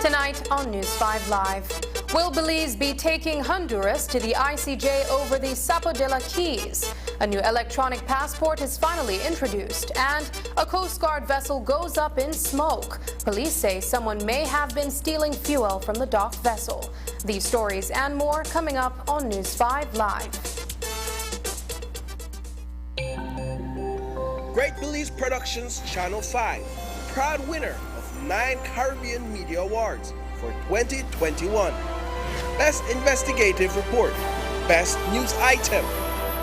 Tonight on News 5 Live, will Belize be taking Honduras to the ICJ over the Sapo de la Keys? A new electronic passport is finally introduced, and a Coast Guard vessel goes up in smoke. Police say someone may have been stealing fuel from the docked vessel. These stories and more coming up on News 5 Live. Great Belize Productions Channel 5, proud winner of 9 Caribbean Media Awards for 2021. Best Investigative Report, Best News Item,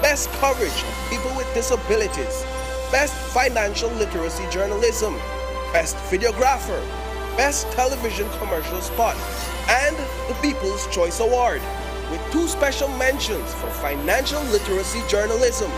Best Coverage of People with Disabilities, Best Financial Literacy Journalism, Best Videographer, Best Television Commercial Spot, and the People's Choice Award, with 2 special mentions for Financial Literacy Journalism.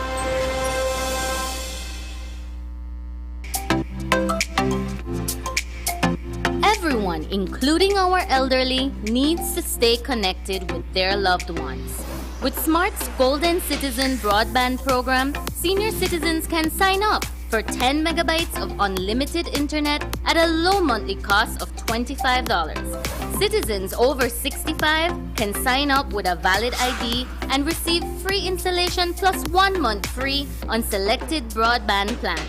Everyone, including our elderly, needs to stay connected with their loved ones. With Smart's Golden Citizen broadband program, senior citizens can sign up for 10 megabytes of unlimited internet at a low monthly cost of $25. Citizens over 65 can sign up with a valid ID and receive free installation plus 1 month free on selected broadband plans.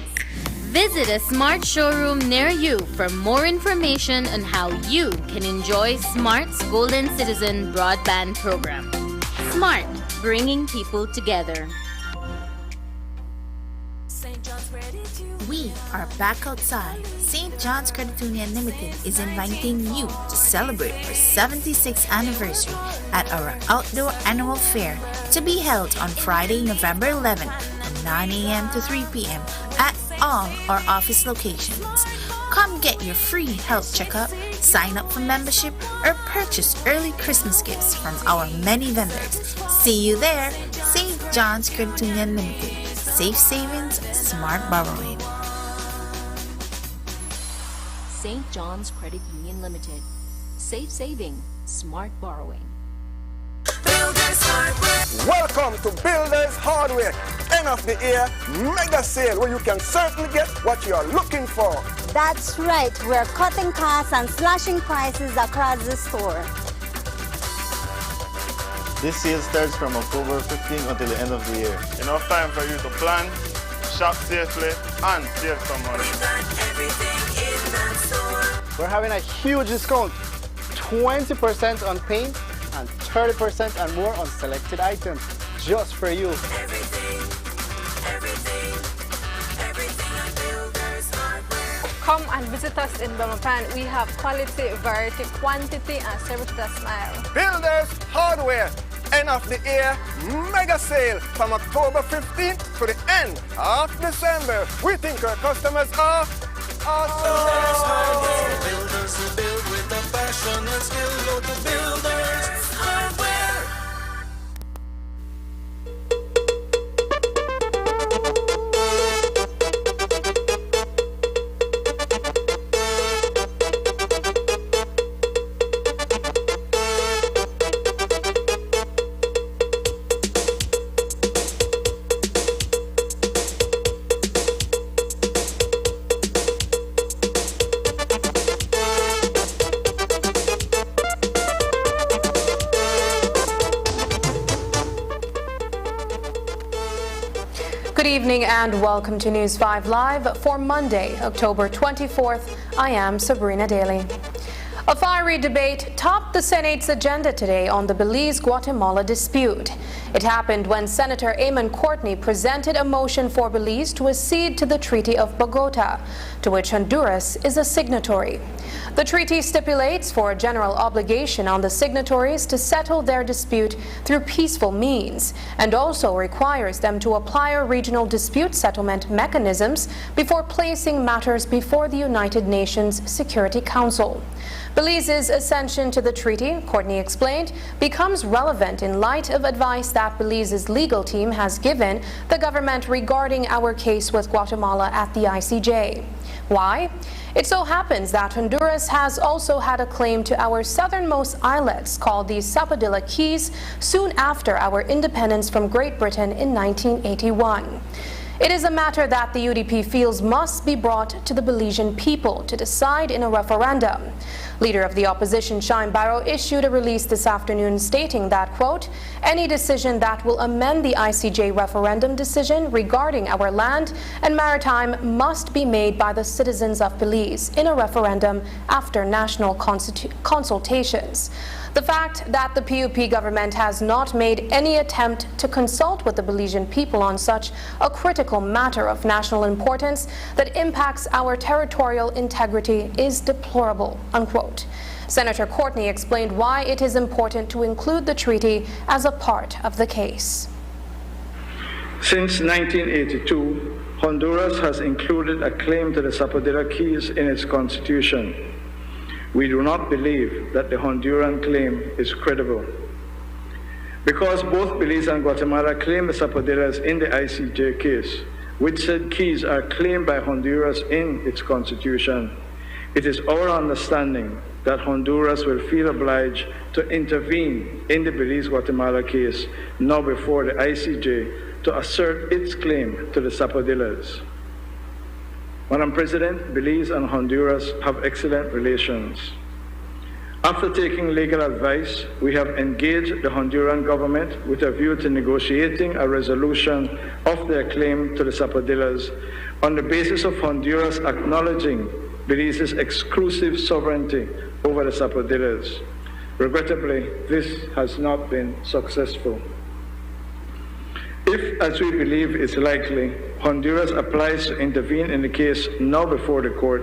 Visit a Smart showroom near you for more information on how you can enjoy Smart's Golden Citizen broadband program. Smart, bringing people together. We are back outside. St. John's Credit Union Limited is inviting you to celebrate our 76th anniversary at our outdoor annual fair to be held on Friday, November 11 from 9 a.m. to 3 p.m. at all our office locations. Come get your free health checkup, sign up for membership, or purchase early Christmas gifts from our many vendors. See you there. St. John's Credit Union Limited. Safe savings, smart borrowing. St. John's Credit Union Limited. Safe saving, smart borrowing. Welcome to Builders Hardware. End of the year mega sale where you can certainly get what you are looking for. That's right. We're cutting costs and slashing prices across the store. This sale starts from October 15th until the end of the year. Enough time for you to plan, shop safely, and save some money. We're having a huge discount. 20% on paint and 30% and more on selected items. Just for you. Come and visit us in Bamapan. We have quality, variety, quantity, and service with a smile. Builders Hardware. End of the year mega sale from October 15th to the end of December. We think our customers are awesome. Builders who build with a passion and skill. Go to Builders Hardware. Good evening and welcome to News 5 Live for Monday, October 24th. I am Sabrina Daly. A fiery debate topped the Senate's agenda today on the Belize-Guatemala dispute. It happened when Senator Eamon Courtney presented a motion for Belize to accede to the Treaty of Bogota, to which Honduras is a signatory. The treaty stipulates for a general obligation on the signatories to settle their dispute through peaceful means, and also requires them to apply regional dispute settlement mechanisms before placing matters before the United Nations Security Council. Belize's accession to the treaty, Courtney explained, becomes relevant in light of advice that that Belize's legal team has given the government regarding our case with Guatemala at the ICJ. Why? It so happens that Honduras has also had a claim to our southernmost islets called the Zapadilla Keys soon after our independence from Great Britain in 1981. It is a matter that the UDP feels must be brought to the Belizean people to decide in a referendum. Leader of the opposition, Shine Barrow, issued a release this afternoon stating that, quote, any decision that will amend the ICJ referendum decision regarding our land and maritime must be made by the citizens of Belize in a referendum after national consultations. The fact that the PUP government has not made any attempt to consult with the Belizean people on such a critical matter of national importance that impacts our territorial integrity is deplorable, unquote. Senator Courtney explained why it is important to include the treaty as a part of the case. Since 1982, Honduras has included a claim to the Zapadilla Keys in its constitution. We do not believe that the Honduran claim is credible. Because both Belize and Guatemala claim the Zapadillas in the ICJ case, which said keys are claimed by Honduras in its constitution, it is our understanding that Honduras will feel obliged to intervene in the Belize-Guatemala case now before the ICJ to assert its claim to the Zapadillas. Madam President, Belize and Honduras have excellent relations. After taking legal advice, we have engaged the Honduran government with a view to negotiating a resolution of their claim to the Zapadillas on the basis of Honduras acknowledging Belize's exclusive sovereignty over the Zapadillas. Regrettably, this has not been successful. If, as we believe is likely, Honduras applies to intervene in the case now before the court,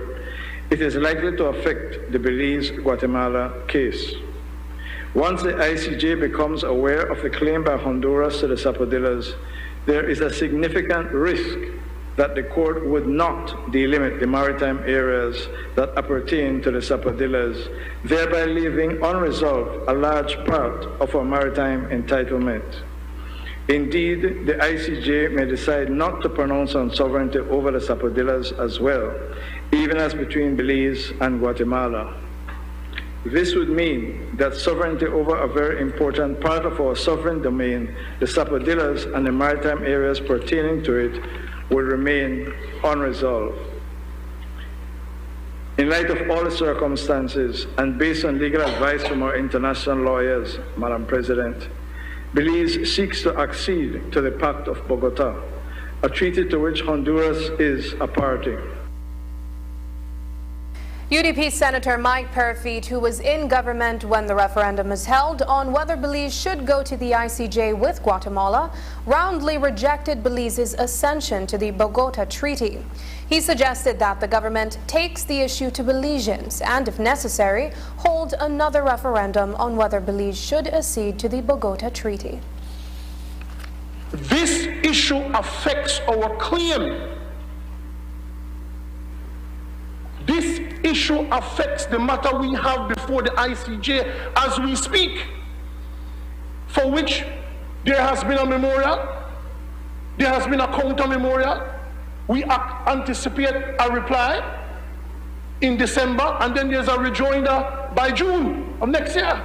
it is likely to affect the Belize-Guatemala case. Once the ICJ becomes aware of the claim by Honduras to the Zapadillas, there is a significant risk that the court would not delimit the maritime areas that appertain to the Zapadillas, thereby leaving unresolved a large part of our maritime entitlement. Indeed, the ICJ may decide not to pronounce on sovereignty over the Zapadillas as well, even as between Belize and Guatemala. This would mean that sovereignty over a very important part of our sovereign domain, the Zapadillas and the maritime areas pertaining to it, will remain unresolved. In light of all the circumstances and based on legal advice from our international lawyers, Madam President, Belize seeks to accede to the Pact of Bogota, a treaty to which Honduras is a party. UDP Senator Mike Parafit, who was in government when the referendum was held on whether Belize should go to the ICJ with Guatemala, roundly rejected Belize's accession to the Bogota Treaty. He suggested that the government takes the issue to Belizeans and, if necessary, hold another referendum on whether Belize should accede to the Bogota Treaty. This issue affects our claim. This issue affects the matter we have before the ICJ as we speak, for which there has been a memorial, there has been a counter memorial. We anticipate a reply in December, and then there's a rejoinder by June of next year.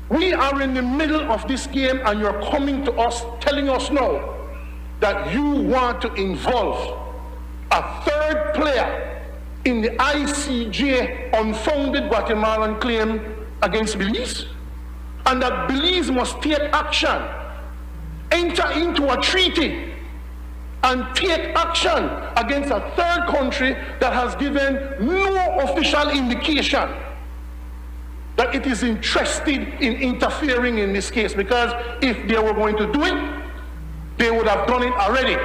We are in the middle of this game, and you're coming to us, telling us now that you want to involve a third player in the ICJ unfounded Guatemalan claim against Belize, and that Belize must take action, enter into a treaty, and take action against a third country that has given no official indication that it is interested in interfering in this case, because if they were going to do it, they would have done it already.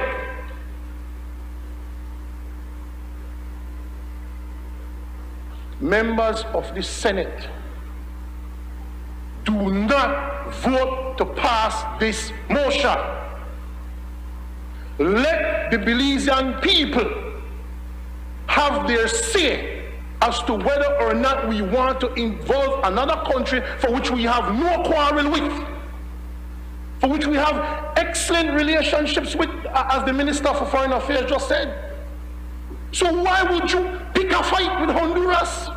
Members of the Senate, do not vote to pass this motion. Let the Belizean people have their say as to whether or not we want to involve another country for which we have no quarrel with, for which we have excellent relationships with, as the Minister for Foreign Affairs just said. So why would you pick a fight with Honduras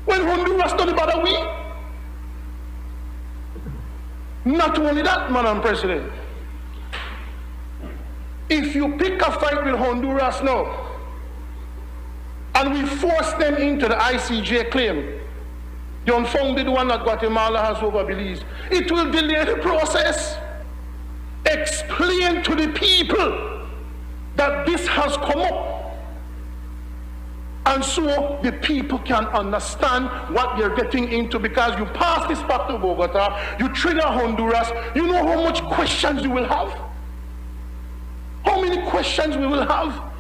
when Honduras don't bother we? Not only that, Madam President, if you pick a fight with Honduras now, and we force them into the ICJ claim, the unfounded one that Guatemala has over Belize, it will delay the process. Explain to the people that this has come up, and so the people can understand what they're getting into, because you pass this back to Bogota, you trigger Honduras, you know how much questions you will have? How many questions we will have?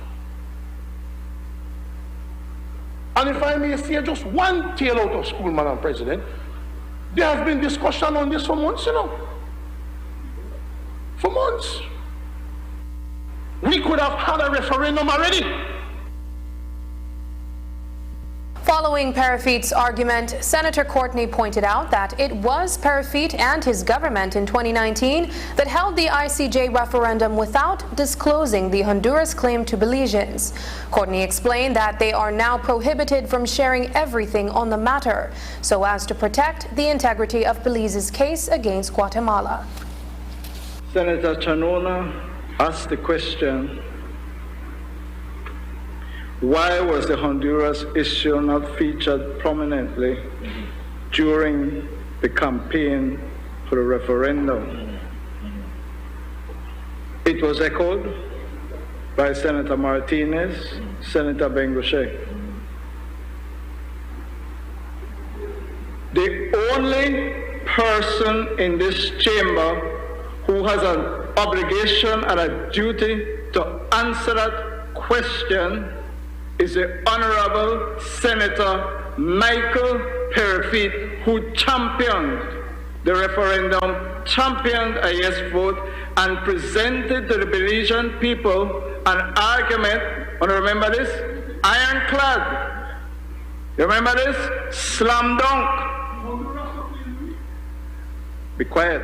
And if I may say just one tale out of school, Madam President, there has been discussion on this for months, you know. For months. We could have had a referendum already. Following Parafit's argument, Senator Courtney pointed out that it was Parafit and his government in 2019 that held the ICJ referendum without disclosing the Honduras claim to Belizeans. Courtney explained that they are now prohibited from sharing everything on the matter so as to protect the integrity of Belize's case against Guatemala. Senator Chanona asked the question, why was the Honduras issue not featured prominently during the campaign for the referendum? It was echoed by Senator Martinez, Senator Benguche. The only person in this chamber who has an obligation and a duty to answer that question is the Honorable Senator Michael Parafit, who championed the referendum, championed a yes vote, and presented to the Belizean people an argument, want to remember this? Ironclad. You remember this? Slam dunk. Be quiet.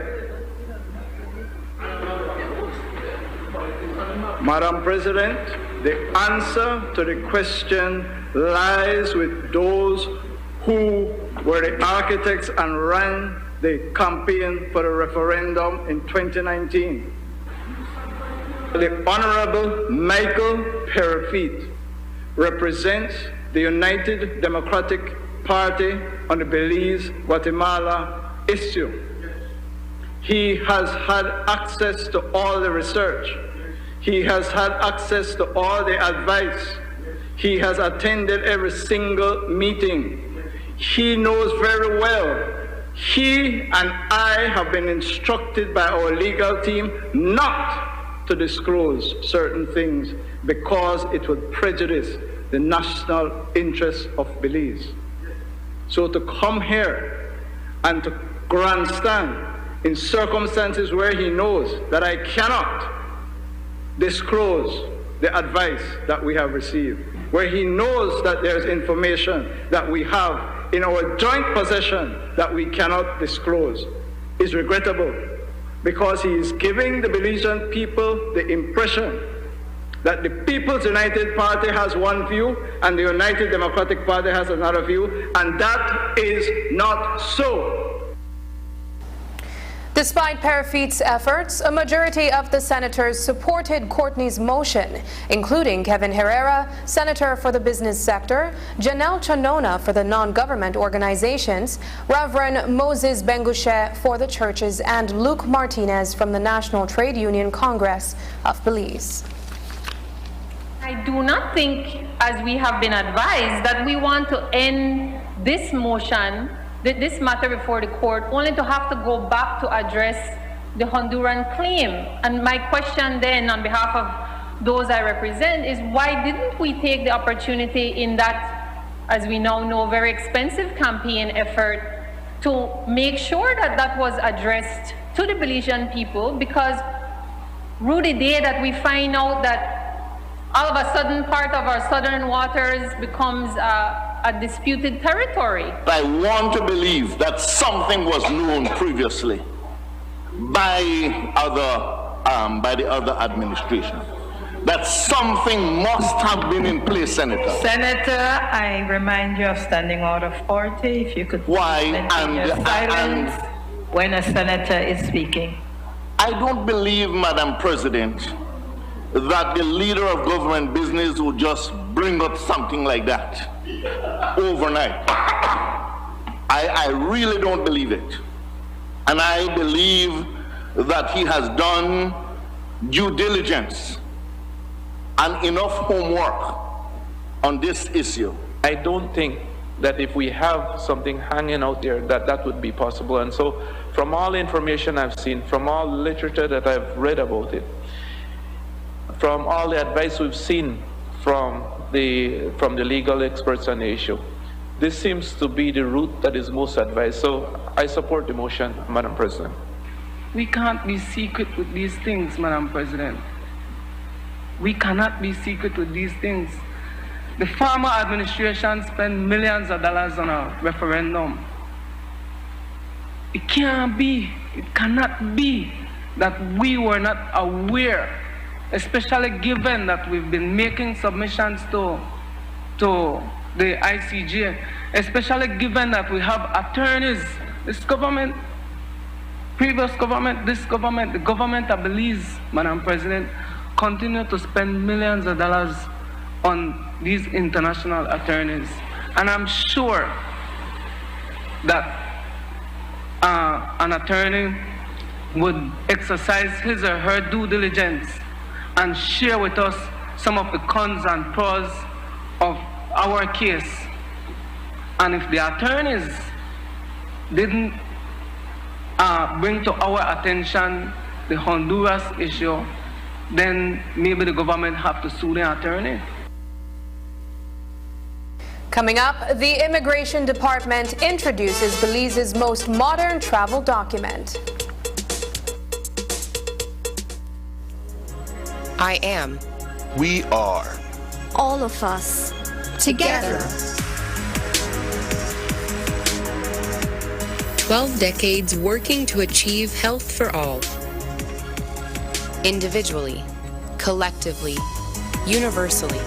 Madam President, the answer to the question lies with those who were the architects and ran the campaign for the referendum in 2019. The Honorable Michael Parafit represents the United Democratic Party on the Belize-Guatemala issue. He has had access to all the research. He has had access to all the advice. He has attended every single meeting. He knows very well. He and I have been instructed by our legal team not to disclose certain things because it would prejudice the national interests of Belize. So to come here and to grandstand in circumstances where he knows that I cannot disclose the advice that we have received, where he knows that there's information that we have in our joint possession that we cannot disclose, is regrettable, because he is giving the Belizean people the impression that the People's United Party has one view and the United Democratic Party has another view, and that is not so. Despite Parafit's efforts, a majority of the senators supported Courtney's motion, including Kevin Herrera, Senator for the Business Sector, Janelle Chanona for the non-government organizations, Reverend Moses Benguche for the churches, and Luke Martinez from the National Trade Union Congress of Belize. I do not think, as we have been advised, that we want to end this motion, this matter before the court, only to have to go back to address the Honduran claim. And my question then, on behalf of those I represent, is why didn't we take the opportunity in that, as we now know, very expensive campaign effort to make sure that that was addressed to the Belizean people? Because Rudy, day that we find out that all of a sudden part of our southern waters becomes a disputed territory. I want to believe that something was known previously, by the other administration. That something must have been in place, Senator. Senator, I remind you of Standing Order 40. If you could maintain your silence when a senator is speaking. I don't believe, Madam President, that the leader of government business will just bring up something like that overnight. I really don't believe it. And I believe that he has done due diligence and enough homework on this issue. I don't think that if we have something hanging out there that would be possible. And so from all information I've seen, from all literature that I've read about it, from all the advice we've seen from the legal experts on the issue, this seems to be the route that is most advised. So I support the motion, Madam President. We can't be secret with these things, Madam President. We cannot be secret with these things. The former administration spent millions of dollars on a referendum. It can't be, it cannot be that we were not aware, especially given that we've been making submissions to the ICJ, especially given that we have attorneys, this government, previous government, this government, the government of Belize, Madam President, continue to spend millions of dollars on these international attorneys. And I'm sure that an attorney would exercise his or her due diligence and share with us some of the cons and pros of our case. And if the attorneys didn't bring to our attention the Honduras issue, then maybe the government have to sue the attorney. Coming up, the Immigration Department introduces Belize's most modern travel document. I am. We are. All of us. Together. 12 decades working to achieve health for all. Individually, collectively, universally.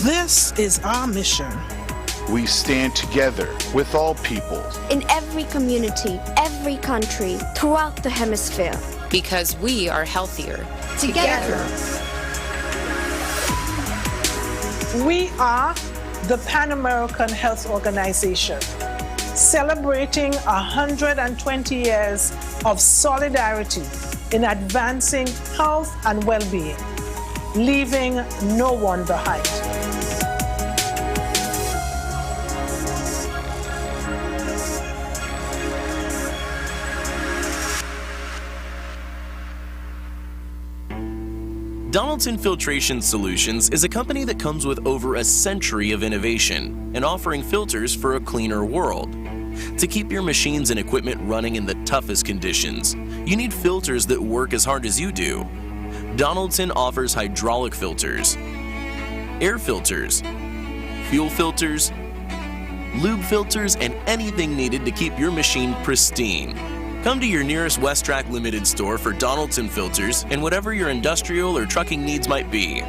This is our mission. We stand together with all people. In every community, every country, throughout the hemisphere. Because we are healthier. Together. We are the Pan American Health Organization, celebrating 120 years of solidarity in advancing health and well-being, leaving no one behind. Donaldson Filtration Solutions is a company that comes with over a century of innovation and offering filters for a cleaner world. To keep your machines and equipment running in the toughest conditions, you need filters that work as hard as you do. Donaldson offers hydraulic filters, air filters, fuel filters, lube filters, and anything needed to keep your machine pristine. Come to your nearest Westrack Limited store for Donaldson filters and whatever your industrial or trucking needs might be.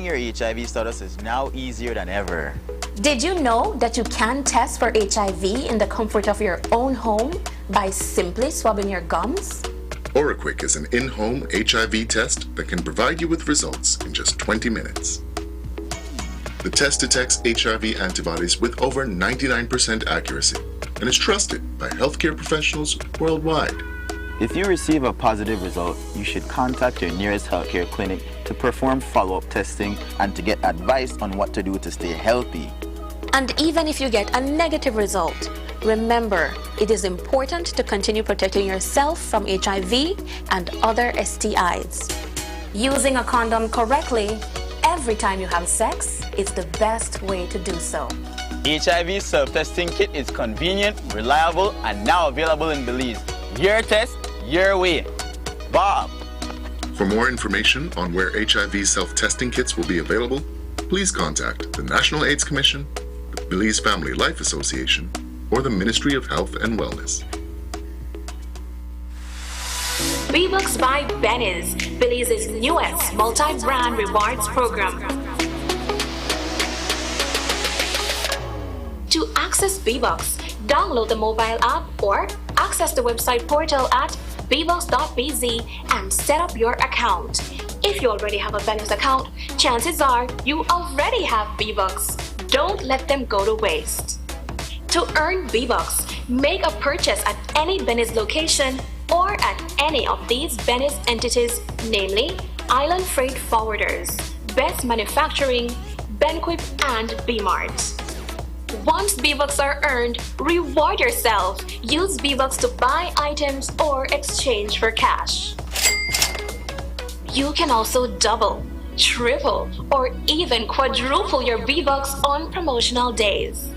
your HIV status is now easier than ever. Did you know that you can test for HIV in the comfort of your own home by simply swabbing your gums? OraQuick is an in-home HIV test that can provide you with results in just 20 minutes. The test detects HIV antibodies with over 99% accuracy and is trusted by healthcare professionals worldwide. If you receive a positive result, you should contact your nearest healthcare clinic to perform follow-up testing and to get advice on what to do to stay healthy. And even if you get a negative result, remember, it is important to continue protecting yourself from HIV and other STIs. Using a condom correctly every time you have sex is the best way to do so. HIV self-testing kit is convenient, reliable, and now available in Belize. Your test, your way. Bob. For more information on where HIV self-testing kits will be available, please contact the National AIDS Commission, the Belize Family Life Association, or the Ministry of Health and Wellness. B-Bucks by Benny's, Belize's newest multi-brand rewards program. To access B-Bucks, download the mobile app or access the website portal at bbucks.bz and set up your account. If you already have a Benny's account, chances are you already have B-Bucks. Don't let them go to waste. To earn B-Bucks, make a purchase at any Benny's location or at any of these Benny's entities, namely Island Freight Forwarders, Best Manufacturing, Benquip, and B-Mart. Once B-Bucks are earned, reward yourself. Use B-Bucks to buy items or exchange for cash. You can also double, triple, or even quadruple your B-Bucks on promotional days.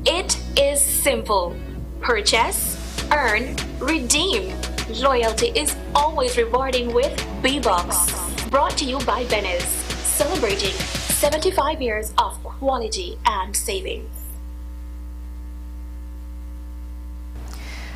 It is simple. Purchase, earn, redeem. Loyalty is always rewarding with B-Bucks. Brought to you by Benny's, celebrating 75 years of quality and savings.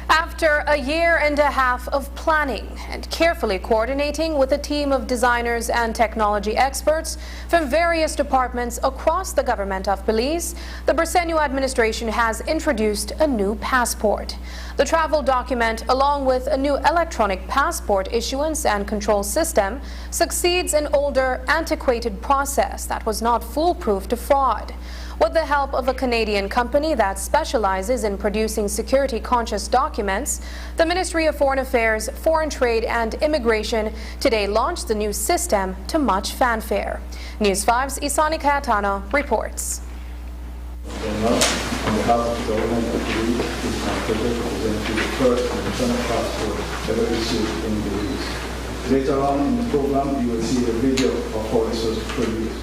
After a year and a half of planning and carefully coordinating with a team of designers and technology experts from various departments across the government of Belize, the Briceño administration has introduced a new passport. The travel document, along with a new electronic passport issuance and control system, succeeds an older, antiquated process that was not foolproof to fraud. With the help of a Canadian company that specializes in producing security-conscious documents, the Ministry of Foreign Affairs, Foreign Trade and Immigration today launched the new system to much fanfare. News 5's Isani Cayetano reports. On behalf of the government of Belize, it is my pleasure to present you the first electronic passport ever issued in Belize. Later on in the program, you will see a video of how this was produced.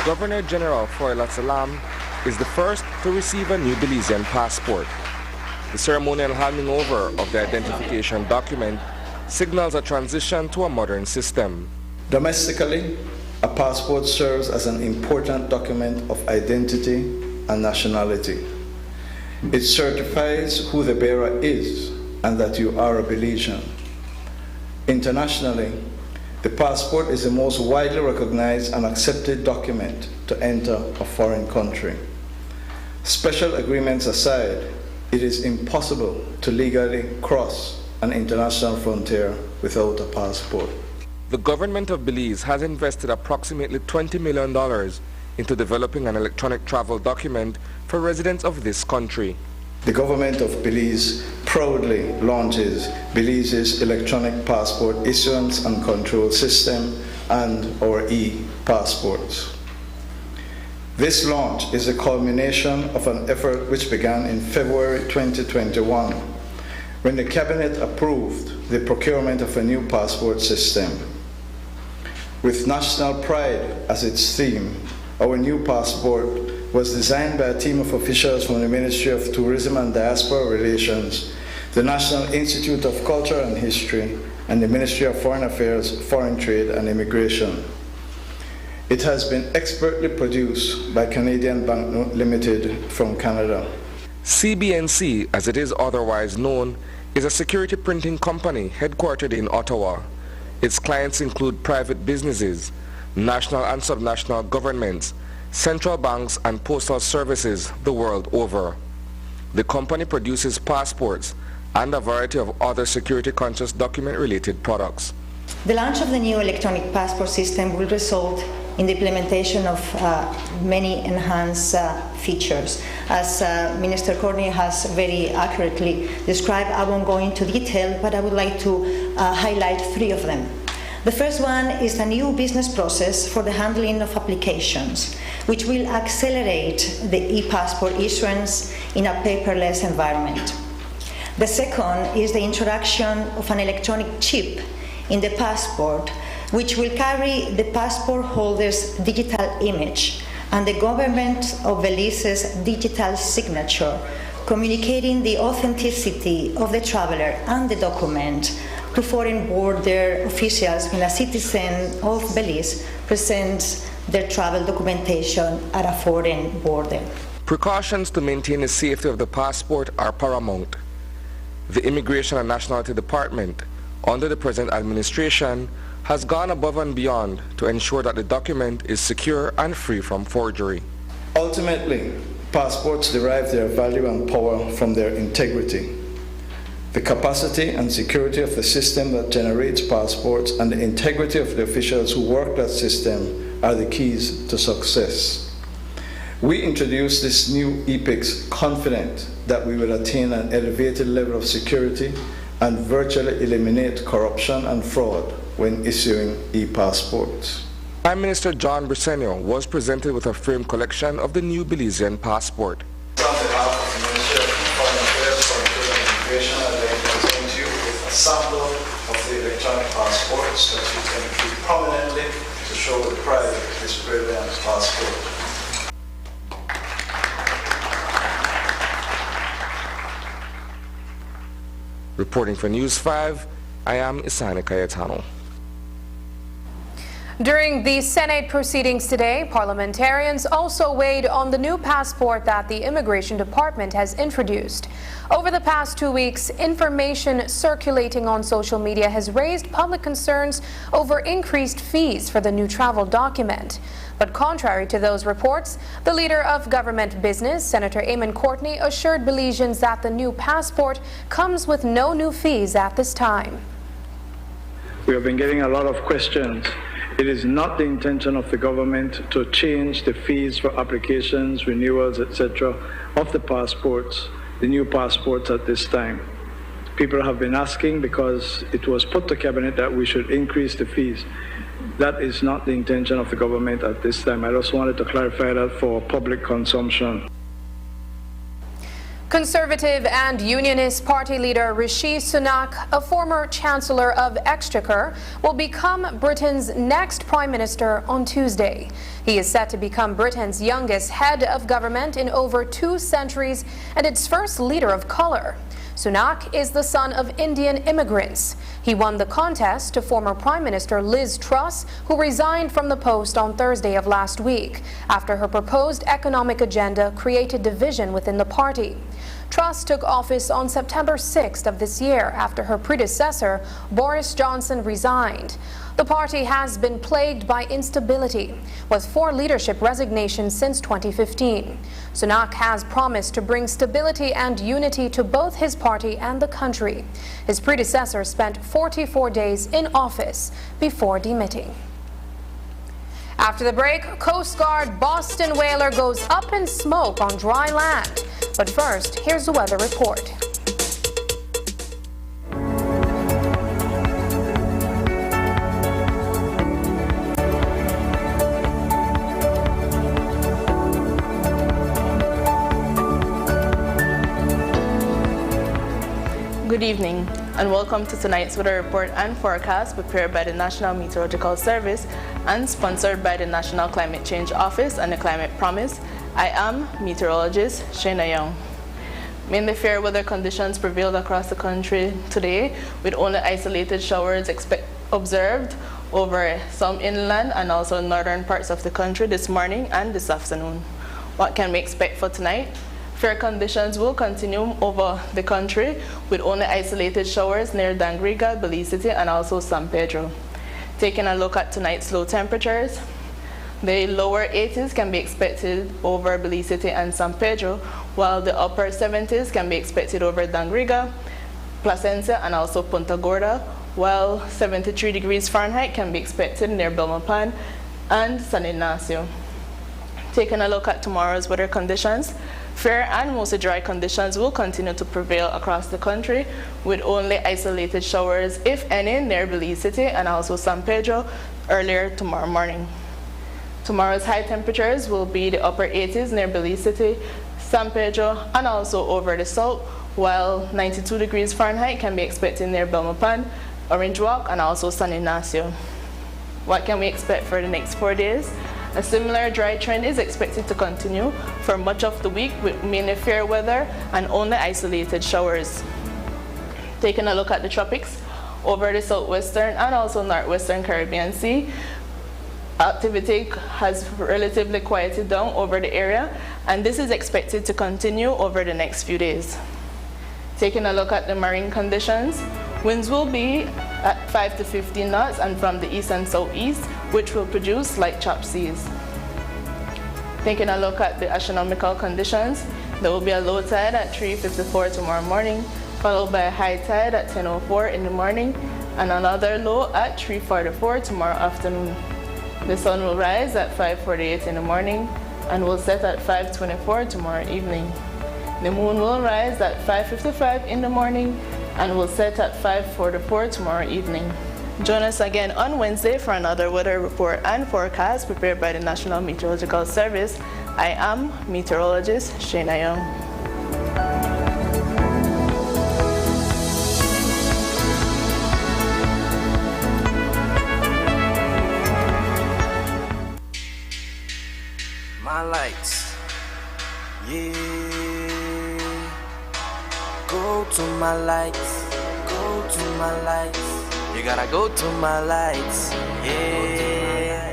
Governor General Froilat Salam is the first to receive a new Belizean passport. The ceremonial handing over of the identification document signals a transition to a modern system. Domestically, a passport serves as an important document of identity and nationality. It certifies who the bearer is and that you are a Belizean. Internationally, the passport is the most widely recognized and accepted document to enter a foreign country. Special agreements aside, it is impossible to legally cross an international frontier without a passport. The government of Belize has invested approximately $20 million into developing an electronic travel document for residents of this country. The government of Belize proudly launches Belize's electronic passport issuance and control system and our e-passports. This launch is a culmination of an effort which began in February 2021 when the Cabinet approved the procurement of a new passport system. With national pride as its theme, our new passport was designed by a team of officials from the Ministry of Tourism and Diaspora Relations, the National Institute of Culture and History, and the Ministry of Foreign Affairs, Foreign Trade and Immigration. It has been expertly produced by Canadian Banknote Limited from Canada. CBNC, as it is otherwise known, is a security printing company headquartered in Ottawa. Its clients include private businesses, national and subnational governments, central banks and postal services the world over. The company produces passports and a variety of other security-conscious document-related products. The launch of the new electronic passport system will result in the implementation of many enhanced features. As Minister Courtney has very accurately described, I won't go into detail, but I would like to highlight 3 of them. The first one is a new business process for the handling of applications, which will accelerate the e-passport issuance in a paperless environment. The second is the introduction of an electronic chip in the passport, which will carry the passport holder's digital image and the government of Belize's digital signature, communicating the authenticity of the traveler and the document to foreign border officials when a citizen of Belize presents their travel documentation at a foreign border. Precautions to maintain the safety of the passport are paramount. The Immigration and Nationality Department, under the present administration, has gone above and beyond to ensure that the document is secure and free from forgery. Ultimately, passports derive their value and power from their integrity. The capacity and security of the system that generates passports and the integrity of the officials who work that system are the keys to success. We introduced this new EPIX confident that we will attain an elevated level of security and virtually eliminate corruption and fraud when issuing e-passports. Prime Minister John Briceño was presented with a framed collection of the new Belizean passport. On behalf of the Ministry of Foreign Affairs, Foreign Immigration, I'd like to present you with a sample of the electronic passports that you can keep prominently to show the pride of this brilliant passport. Reporting for News 5, I am Isani Cayetano. During the Senate proceedings today, parliamentarians also weighed on the new passport that the Immigration Department has introduced. Over the past 2 weeks, information circulating on social media has raised public concerns over increased fees for the new travel document. But contrary to those reports, the leader of government business, Senator Eamon Courtney, assured Belizeans that the new passport comes with no new fees at this time. We have been getting a lot of questions. It is not the intention of the government to change the fees for applications, renewals, etc. of the passports, the new passports at this time. People have been asking because it was put to cabinet that we should increase the fees. That is not the intention of the government at this time. I just wanted to clarify that for public consumption. Conservative and Unionist Party leader Rishi Sunak, a former Chancellor of Exchequer, will become Britain's next Prime Minister on Tuesday. He is set to become Britain's youngest head of government in over 2 centuries and its first leader of color. Sunak is the son of Indian immigrants. He won the contest to former Prime Minister Liz Truss, who resigned from the post on Thursday of last week after her proposed economic agenda created division within the party. Truss took office on September 6th of this year after her predecessor, Boris Johnson, resigned. The party has been plagued by instability, with 4 leadership resignations since 2015. Sunak has promised to bring stability and unity to both his party and the country. His predecessor spent 44 days in office before demitting. After the break, Coast Guard Boston whaler goes up in smoke on dry land. But first, here's the weather report. Good evening and welcome to tonight's weather report and forecast prepared by the National Meteorological Service and sponsored by the National Climate Change Office and the Climate Promise. I am meteorologist Shayna Young. Mainly fair weather conditions prevailed across the country today, with only isolated showers observed over some inland and also northern parts of the country this morning and this afternoon. What can we expect for tonight? Fair conditions will continue over the country with only isolated showers near Dangriga, Belize City, and also San Pedro. Taking a look at tonight's low temperatures, the lower 80s can be expected over Belize City and San Pedro, while the upper 70s can be expected over Dangriga, Placencia, and also Punta Gorda, while 73 degrees Fahrenheit can be expected near Belmopan and San Ignacio. Taking a look at tomorrow's weather conditions, fair and mostly dry conditions will continue to prevail across the country, with only isolated showers, if any, near Belize City and also San Pedro earlier tomorrow morning. Tomorrow's high temperatures will be the upper 80s near Belize City, San Pedro, and also over the south, while 92 degrees Fahrenheit can be expected near Belmopan, Orange Walk, and also San Ignacio. What can we expect for the next 4 days? A similar dry trend is expected to continue for much of the week, with mainly fair weather and only isolated showers. Taking a look at the tropics, over the southwestern and also northwestern Caribbean Sea, activity has relatively quieted down over the area, and this is expected to continue over the next few days. Taking a look at the marine conditions, winds will be at 5 to 15 knots and from the east and southeast, which will produce light chop seas. Taking a look at the astronomical conditions, there will be a low tide at 3:54 tomorrow morning, followed by a high tide at 10:04 in the morning, and another low at 3:44 tomorrow afternoon. The sun will rise at 5:48 in the morning and will set at 5:24 tomorrow evening. The moon will rise at 5:55 in the morning and will set at 5:44 tomorrow evening. Join us again on Wednesday for another weather report and forecast prepared by the National Meteorological Service. I am meteorologist Shayna Young. My lights, yeah. Go to my lights, go to my lights. You gotta go to my lights, yeah.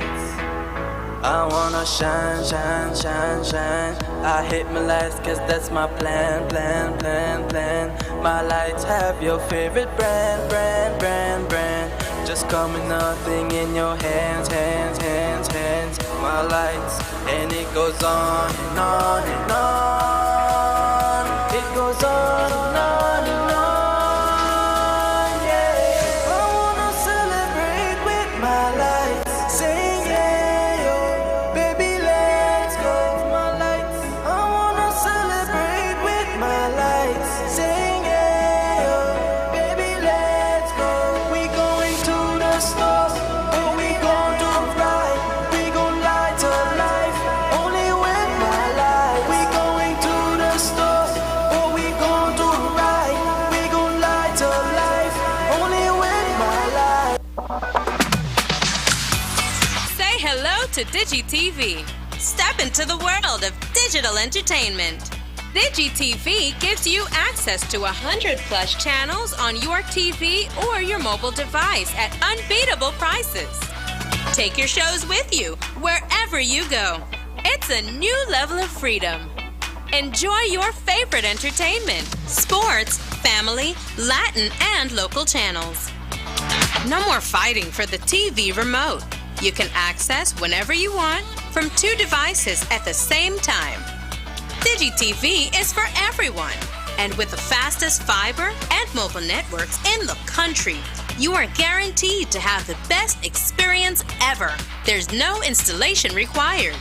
I wanna shine, shine, shine, shine. I hit my lights cause that's my plan, plan, plan, plan. My lights have your favorite brand, brand, brand, brand. Just come with nothing in your hands, hands, hands, hands. My lights, and it goes on and on and on. It goes on and on and on, yeah. I wanna celebrate with my lights. Sing yeah, yo, baby, let's go. My lights, I wanna celebrate with my lights. Sing yeah, yo, baby, let's go. We going to the stars, and we gon' do right. We gon' light a life, only with my light. We going to the stars, and we gon' do right. We gon' light a life, only with my light. Say hello to DigiTV. Step into the world of digital entertainment. DigiTV gives you access to 100+ channels on your TV or your mobile device at unbeatable prices. Take your shows with you wherever you go. It's a new level of freedom. Enjoy your favorite entertainment, sports, family, Latin, and local channels. No more fighting for the TV remote. You can access whenever you want from 2 devices at the same time. DigiTV is for everyone. And with the fastest fiber and mobile networks in the country, you are guaranteed to have the best experience ever. There's no installation required.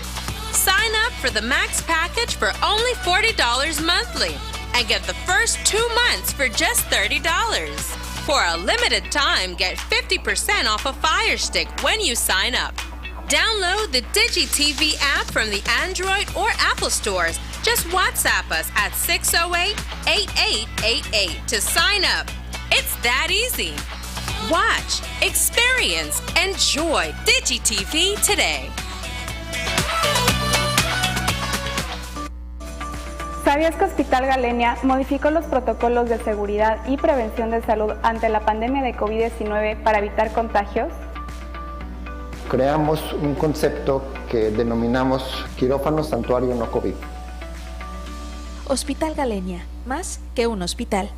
Sign up for the Max package for only $40 monthly and get the first 2 months for just $30. For a limited time, get 50% off a Fire Stick when you sign up. Download the DigiTV app from the Android or Apple stores. Just WhatsApp us at 608-8888 to sign up. It's that easy. Watch, experience, enjoy DigiTV today. ¿Sabías que Hospital Galenia modificó los protocolos de seguridad y prevención de salud ante la pandemia de COVID-19 para evitar contagios? Creamos un concepto que denominamos quirófano santuario no COVID. Hospital Galenia, más que un hospital.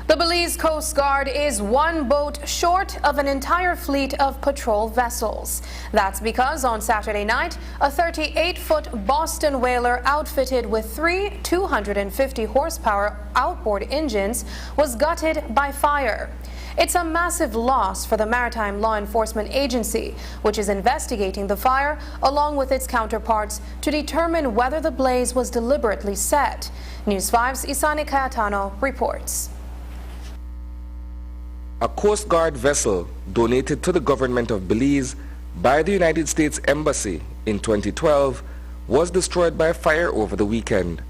The Belize Coast Guard is one boat short of an entire fleet of patrol vessels. That's because on Saturday night, a 38-foot Boston whaler outfitted with 3 250-horsepower outboard engines was gutted by fire. It's a massive loss for the Maritime Law Enforcement Agency, which is investigating the fire along with its counterparts to determine whether the blaze was deliberately set. News 5's Isani Cayetano reports. A Coast Guard vessel donated to the government of Belize by the United States Embassy in 2012 was destroyed by fire over the weekend.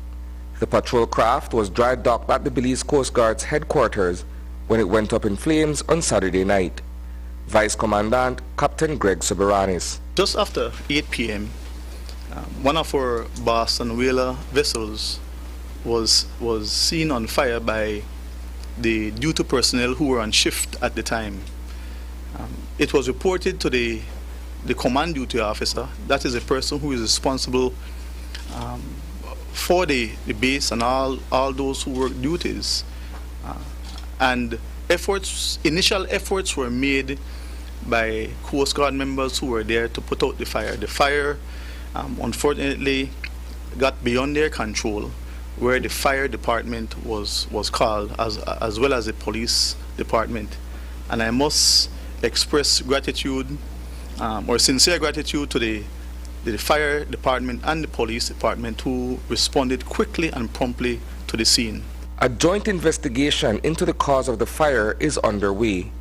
The patrol craft was dry docked at the Belize Coast Guard's headquarters when it went up in flames on Saturday night. Vice Commandant Captain Greg Soberanis. Just after 8 p.m., one of our Boston whaler vessels was seen on fire by the duty personnel who were on shift at the time. It was reported to the command duty officer, that is the person who is responsible for the base and all those who work duties. And initial efforts were made by Coast Guard members who were there to put out the fire. The fire, unfortunately, got beyond their control, where the fire department was called, as well as the police department. And I must express gratitude, or sincere gratitude to the fire department and the police department who responded quickly and promptly to the scene. A joint investigation into the cause of the fire is underway.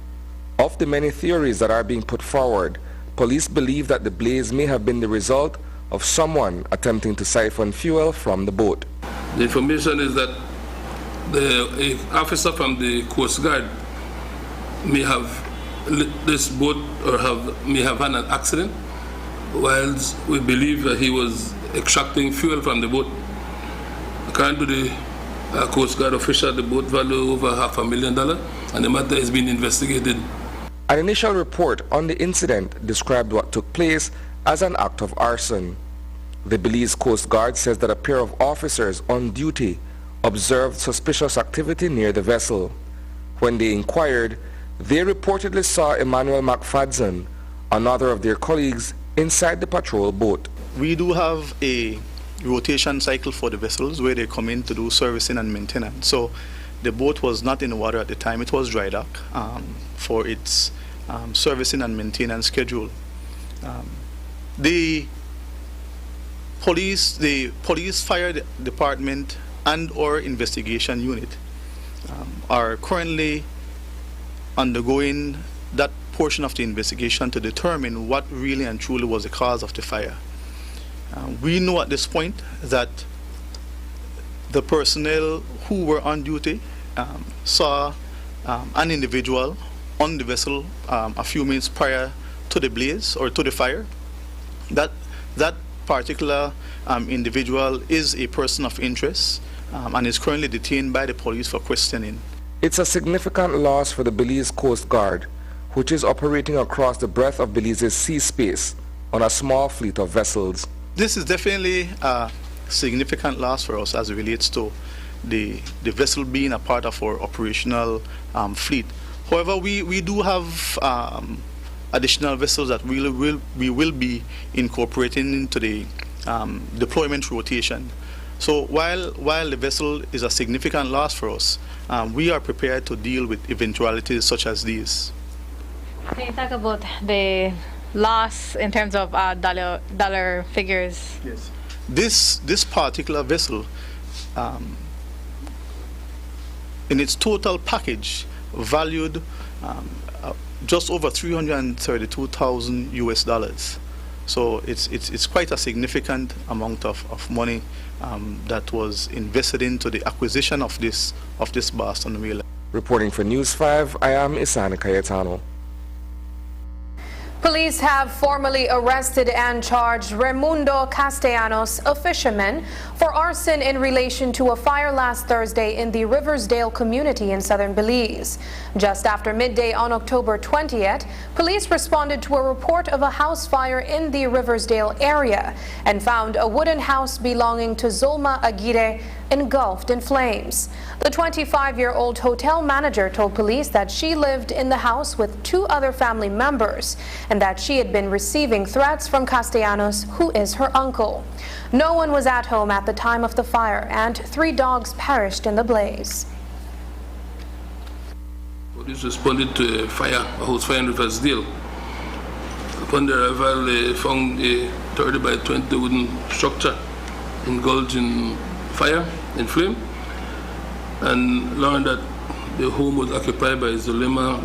Of the many theories that are being put forward, police believe that the blaze may have been the result of someone attempting to siphon fuel from the boat. The information is that the officer from the Coast Guard may have lit this boat or may have had an accident, whilst we believe that he was extracting fuel from the boat. According to the Coast Guard official, the boat value over $500,000, and the matter is being investigated. An initial report on the incident described what took place as an act of arson. The Belize Coast Guard says that a pair of officers on duty observed suspicious activity near the vessel. When they inquired, they reportedly saw Emmanuel McFadden, another of their colleagues, inside the patrol boat. We do have a rotation cycle for the vessels where they come in to do servicing and maintenance. So the boat was not in the water at the time. It was dry dock for its servicing and maintenance schedule. The police fire department and or investigation unit are currently undergoing that portion of the investigation to determine what really and truly was the cause of the fire. We know at this point that the personnel who were on duty saw an individual on the vessel a few minutes prior to the blaze or to the fire. That particular individual is a person of interest and is currently detained by the police for questioning. It's a significant loss for the Belize Coast Guard, which is operating across the breadth of Belize's sea space on a small fleet of vessels. This is definitely a significant loss for us as it relates to the vessel being a part of our operational fleet. However, we do have additional vessels that we will be incorporating into the deployment rotation. So while the vessel is a significant loss for us, we are prepared to deal with eventualities such as these. Can you talk about the loss in terms of dollar figures? Yes. This particular vessel, in its total package, valued just over $332,000 US. So it's quite a significant amount of money that was invested into the acquisition of this Boston whaler. Reporting for News 5, I am Isani Cayetano. Police have formally arrested and charged Raimundo Castellanos, a fisherman, for arson in relation to a fire last Thursday in the Riversdale community in southern Belize. Just after midday on October 20th, police responded to a report of a house fire in the Riversdale area and found a wooden house belonging to Zulma Aguirre engulfed in flames. The 25-year-old hotel manager told police that she lived in the house with 2 other family members and that she had been receiving threats from Castellanos, who is her uncle. No one was at home at the time of the fire, and 3 dogs perished in the blaze. Police responded to a house fire in Riversdale. Upon their arrival, they found a 30 by 20 wooden structure engulfed in fire, in flame, and learned that the home was occupied by Zulema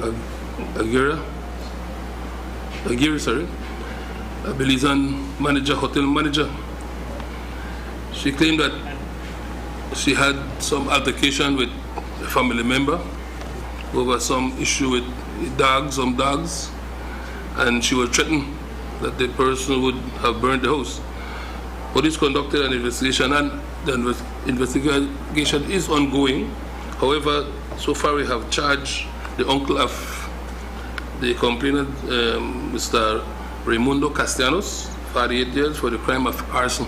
Aguirre, a Belizean hotel manager. She claimed that she had some altercation with a family member over some issue with some dogs, and she was threatened that the person would have burned the house. Police conducted an investigation, and the investigation is ongoing. However, so far we have charged the uncle of the complainant, Mr. Raimundo Castellanos, 48 years, for the crime of arson.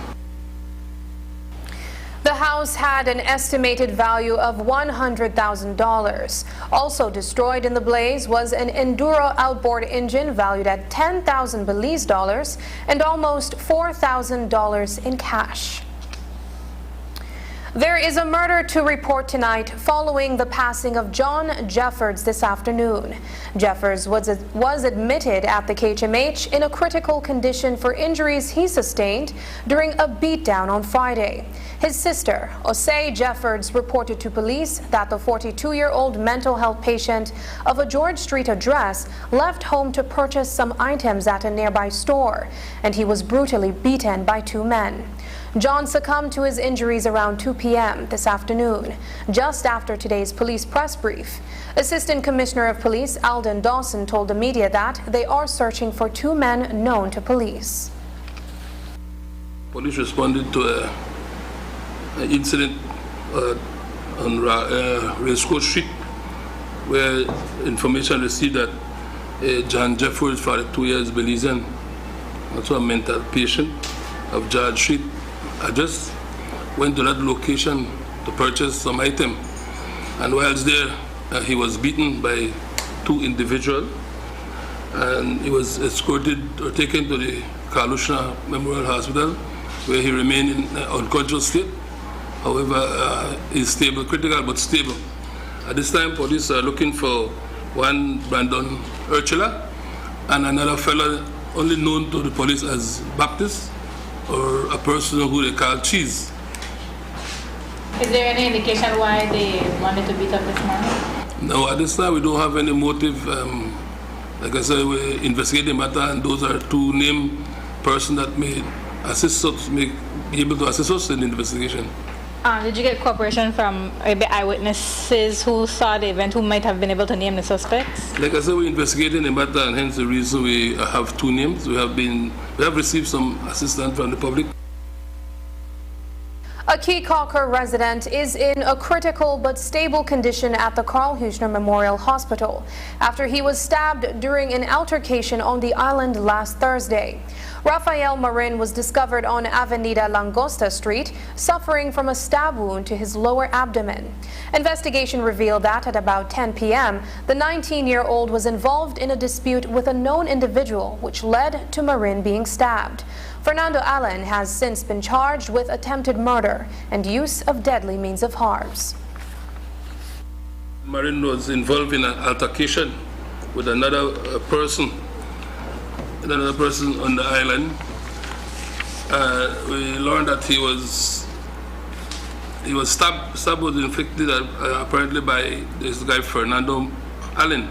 The house had an estimated value of $100,000. Also destroyed in the blaze was an Enduro outboard engine valued at 10,000 Belize dollars and almost $4,000 in cash. There is a murder to report tonight following the passing of John Jeffords this afternoon. Jeffords was admitted at the KHMH in a critical condition for injuries he sustained during a beatdown on Friday. His sister, Osei Jeffords, reported to police that the 42-year-old mental health patient of a George Street address left home to purchase some items at a nearby store, and he was brutally beaten by 2 men. John succumbed to his injuries around 2 p.m. this afternoon, just after today's police press brief. Assistant Commissioner of Police Alden Dawson told the media that they are searching for 2 men known to police. Police responded to an incident on Racecourse Street, where information received that John Jeffords, 42 years, Belizean, also a mental patient of George Street address, went to that location to purchase some item, and whilst there he was beaten by 2 individuals, and he was escorted or taken to the Kalushna Memorial Hospital, where he remained in unconscious state. However, he's stable, critical but stable. At this time, police are looking for one Brandon Urchula and another fellow only known to the police as Baptist, or a person who they call Cheese. Is there any indication why they wanted to beat up this man? No, at this time we don't have any motive. Like I said, we investigate the matter, and those are 2 named persons that may assist us, may be able to assist us in the investigation. Did you get cooperation from eyewitnesses who saw the event, who might have been able to name the suspects? Like I said, we're investigating the matter, and hence the reason we have 2 names. We have received some assistance from the public. A Key-Calker resident is in a critical but stable condition at the Carl Huchner Memorial Hospital after he was stabbed during an altercation on the island last Thursday. Rafael Marin was discovered on Avenida Langosta Street, suffering from a stab wound to his lower abdomen. Investigation revealed that at about 10 p.m., the 19-year-old was involved in a dispute with a known individual, which led to Marin being stabbed. Fernando Allen has since been charged with attempted murder and use of deadly means of harms. Marin was involved in an altercation with another person on the island. We learned that he was stabbed. Stab was inflicted apparently by this guy Fernando Allen,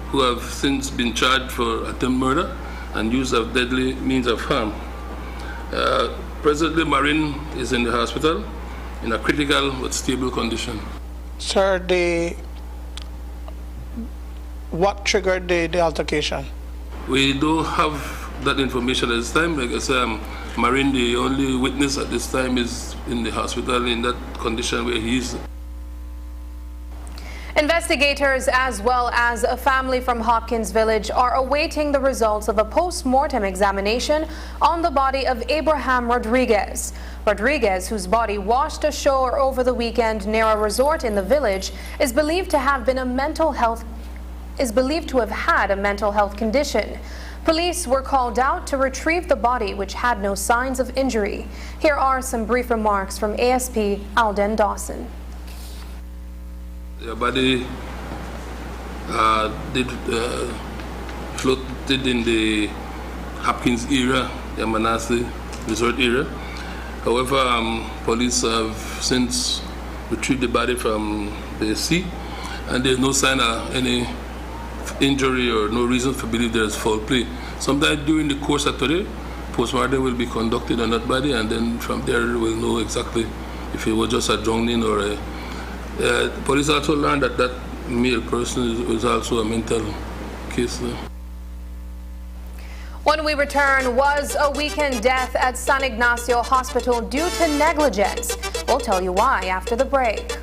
who have since been charged for attempted murder and use of deadly means of harm. Presently, Marin is in the hospital in a critical but stable condition. Sir, what triggered the altercation? We don't have that information at this time. Like I said, Marin, the only witness at this time, is in the hospital in that condition where he is. Investigators, as well as a family from Hopkins Village, are awaiting the results of a post-mortem examination on the body of Abraham Rodriguez. Rodriguez, whose body washed ashore over the weekend near a resort in the village, is believed to have had a mental health condition. Police were called out to retrieve the body, which had no signs of injury. Here are some brief remarks from ASP Alden Dawson. The body floated in the Hopkins area, the Manasseh resort area. However, police have since retrieved the body from the sea, and there's no sign of any injury or no reason to believe there's foul play. Sometime during the course of today, postmortem will be conducted on that body, and then from there we'll know exactly if it was just a drowning or a police also learned that that male person is also a mental case. When we return, was a weekend death at San Ignacio Hospital due to negligence? We'll tell you why after the break.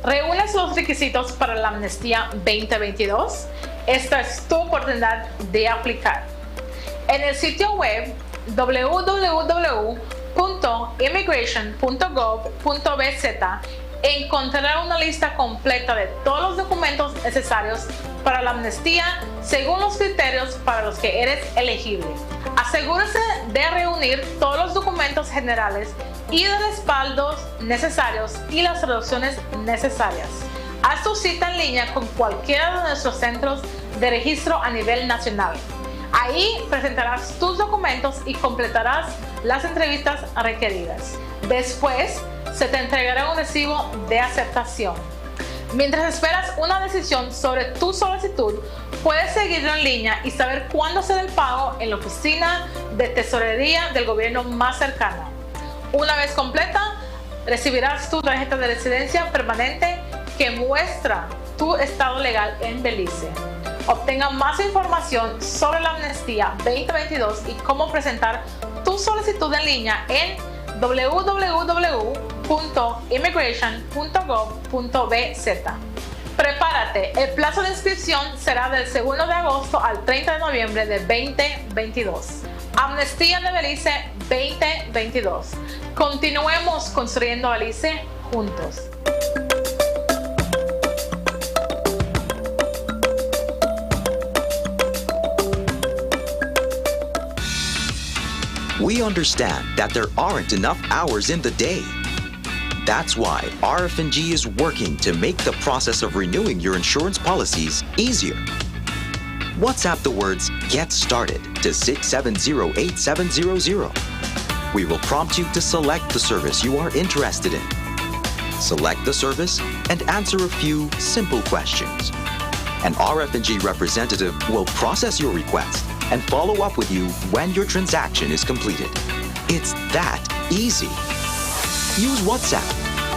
¿Reúnes los requisitos para la amnistía 2022? Esta es tu oportunidad de aplicar. En el sitio web www.immigration.gov.bz encontrará una lista completa de todos los documentos necesarios para la amnistía según los criterios para los que eres elegible. Asegúrese de reunir todos los documentos generales y de respaldos necesarios y las traducciones necesarias. Haz tu cita en línea con cualquiera de nuestros centros de registro a nivel nacional. Ahí presentarás tus documentos y completarás las entrevistas requeridas. Después, se te entregará un recibo de aceptación. Mientras esperas una decisión sobre tu solicitud, puedes seguirlo en línea y saber cuándo será el pago en la oficina de tesorería del gobierno más cercana. Una vez completa, recibirás tu tarjeta de residencia permanente que muestra tu estado legal en Belice. Obtenga más información sobre la amnistía 2022 y cómo presentar tu solicitud en línea en www.immigration.gov.bz. Prepárate, el plazo de inscripción será del 2 de agosto al 30 de noviembre de 2022. Amnistía de Belice 2022. Continuemos construyendo Belice juntos. We understand that there aren't enough hours in the day. That's why RF&G is working to make the process of renewing your insurance policies easier. WhatsApp the words "Get Started" to 670-8700. We will prompt you to select the service you are interested in. Select the service and answer a few simple questions. An RF&G representative will process your request and follow up with you when your transaction is completed. It's that easy. Use WhatsApp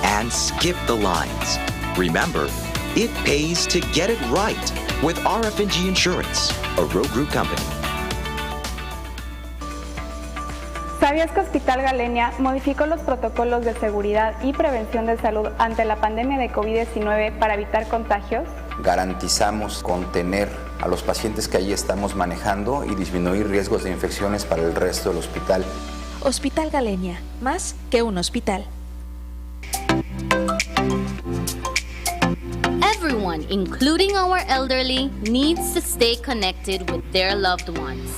and skip the lines. Remember, it pays to get it right with RF&G Insurance, a Road Group company. ¿Sabías que Hospital Galenia modificó los protocolos de seguridad y prevención de salud ante la pandemia de COVID-19 para evitar contagios? Garantizamos contener a los pacientes que allí estamos manejando y disminuir riesgos de infecciones para el resto del hospital. Hospital Galenia, más que un hospital. Everyone, including our elderly, needs to stay connected with their loved ones.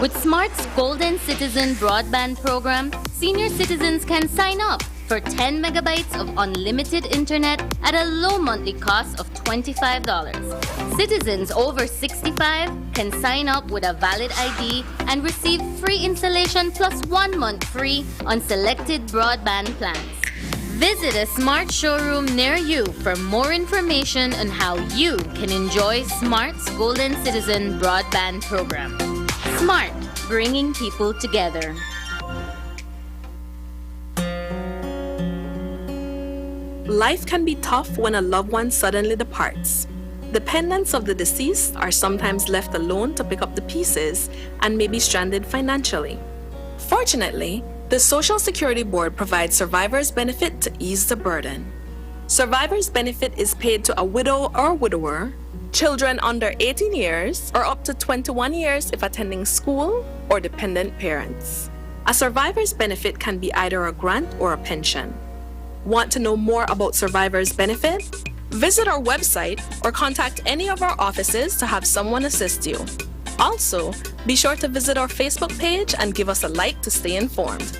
With Smart's Golden Citizen broadband program, senior citizens can sign up for 10 megabytes of unlimited internet at a low monthly cost of $25. Citizens over 65 can sign up with a valid ID and receive free installation plus 1 month free on selected broadband plans. Visit a Smart showroom near you for more information on how you can enjoy Smart's Golden Citizen broadband program. Smart, bringing people together. Life can be tough when a loved one suddenly departs. Dependents of the deceased are sometimes left alone to pick up the pieces and may be stranded financially. Fortunately, The Social Security Board provides survivor's benefit to ease the burden. Survivor's benefit is paid to a widow or widower, children under 18 years, or up to 21 years if attending school, or dependent parents. A survivor's benefit can be either a grant or a pension. Want to know more about survivor's benefit? Visit our website or contact any of our offices to have someone assist you. Also, be sure to visit our Facebook page and give us a like to stay informed.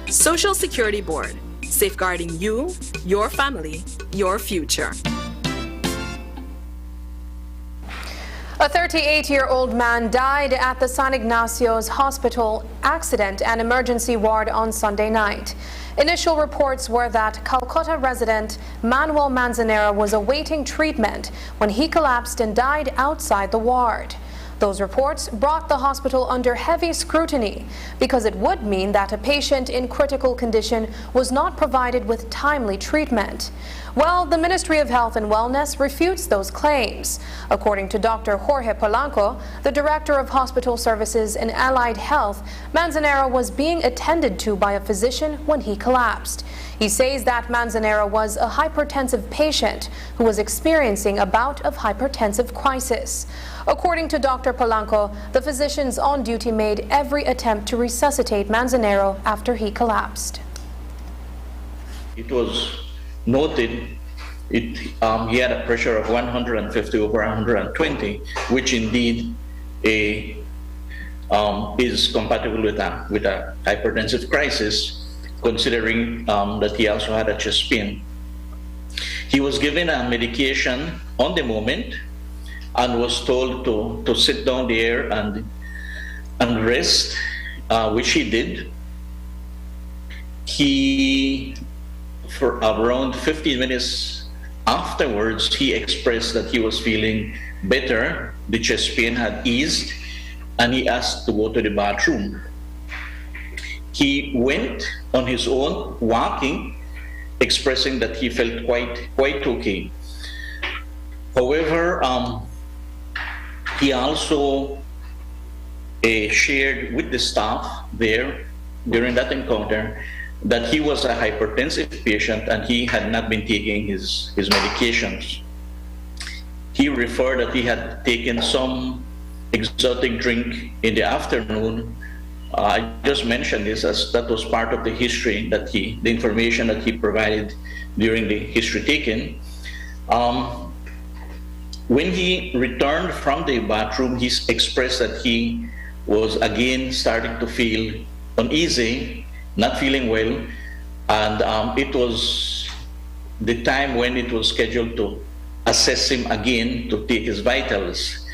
Social Security Board, safeguarding you, your family, your future. A 38-year-old man died at the San Ignacio's Hospital Accident and Emergency Ward on Sunday night. Initial reports were that Calcutta resident Manuel Manzanera was awaiting treatment when he collapsed and died outside the ward. Those reports brought the hospital under heavy scrutiny because it would mean that a patient in critical condition was not provided with timely treatment. Well, the Ministry of Health and Wellness refutes those claims. According to Dr. Jorge Polanco, the Director of Hospital Services and Allied Health, Manzanera was being attended to by a physician when he collapsed. He says that Manzanera was a hypertensive patient who was experiencing a bout of hypertensive crisis. According to Dr. Polanco, the physicians on duty made every attempt to resuscitate Manzanera after he collapsed. It was noted he had a pressure of 150 over 120, which indeed is compatible with a hypertensive crisis, considering that he also had a chest pain. He was given a medication on the moment and was told to sit down there and rest, which he did. For around 15 minutes afterwards, he expressed that he was feeling better, the chest pain had eased, and he asked to go to the bathroom. He went on his own, walking, expressing that he felt quite okay. However, he also shared with the staff there during that encounter that he was a hypertensive patient and he had not been taking his medications. He referred that he had taken some exotic drink in the afternoon. I just mentioned this as that was part of the history that the information that he provided during the history taken. When he returned from the bathroom, he expressed that he was again starting to feel uneasy, not feeling well, and it was the time when it was scheduled to assess him again to take his vitals.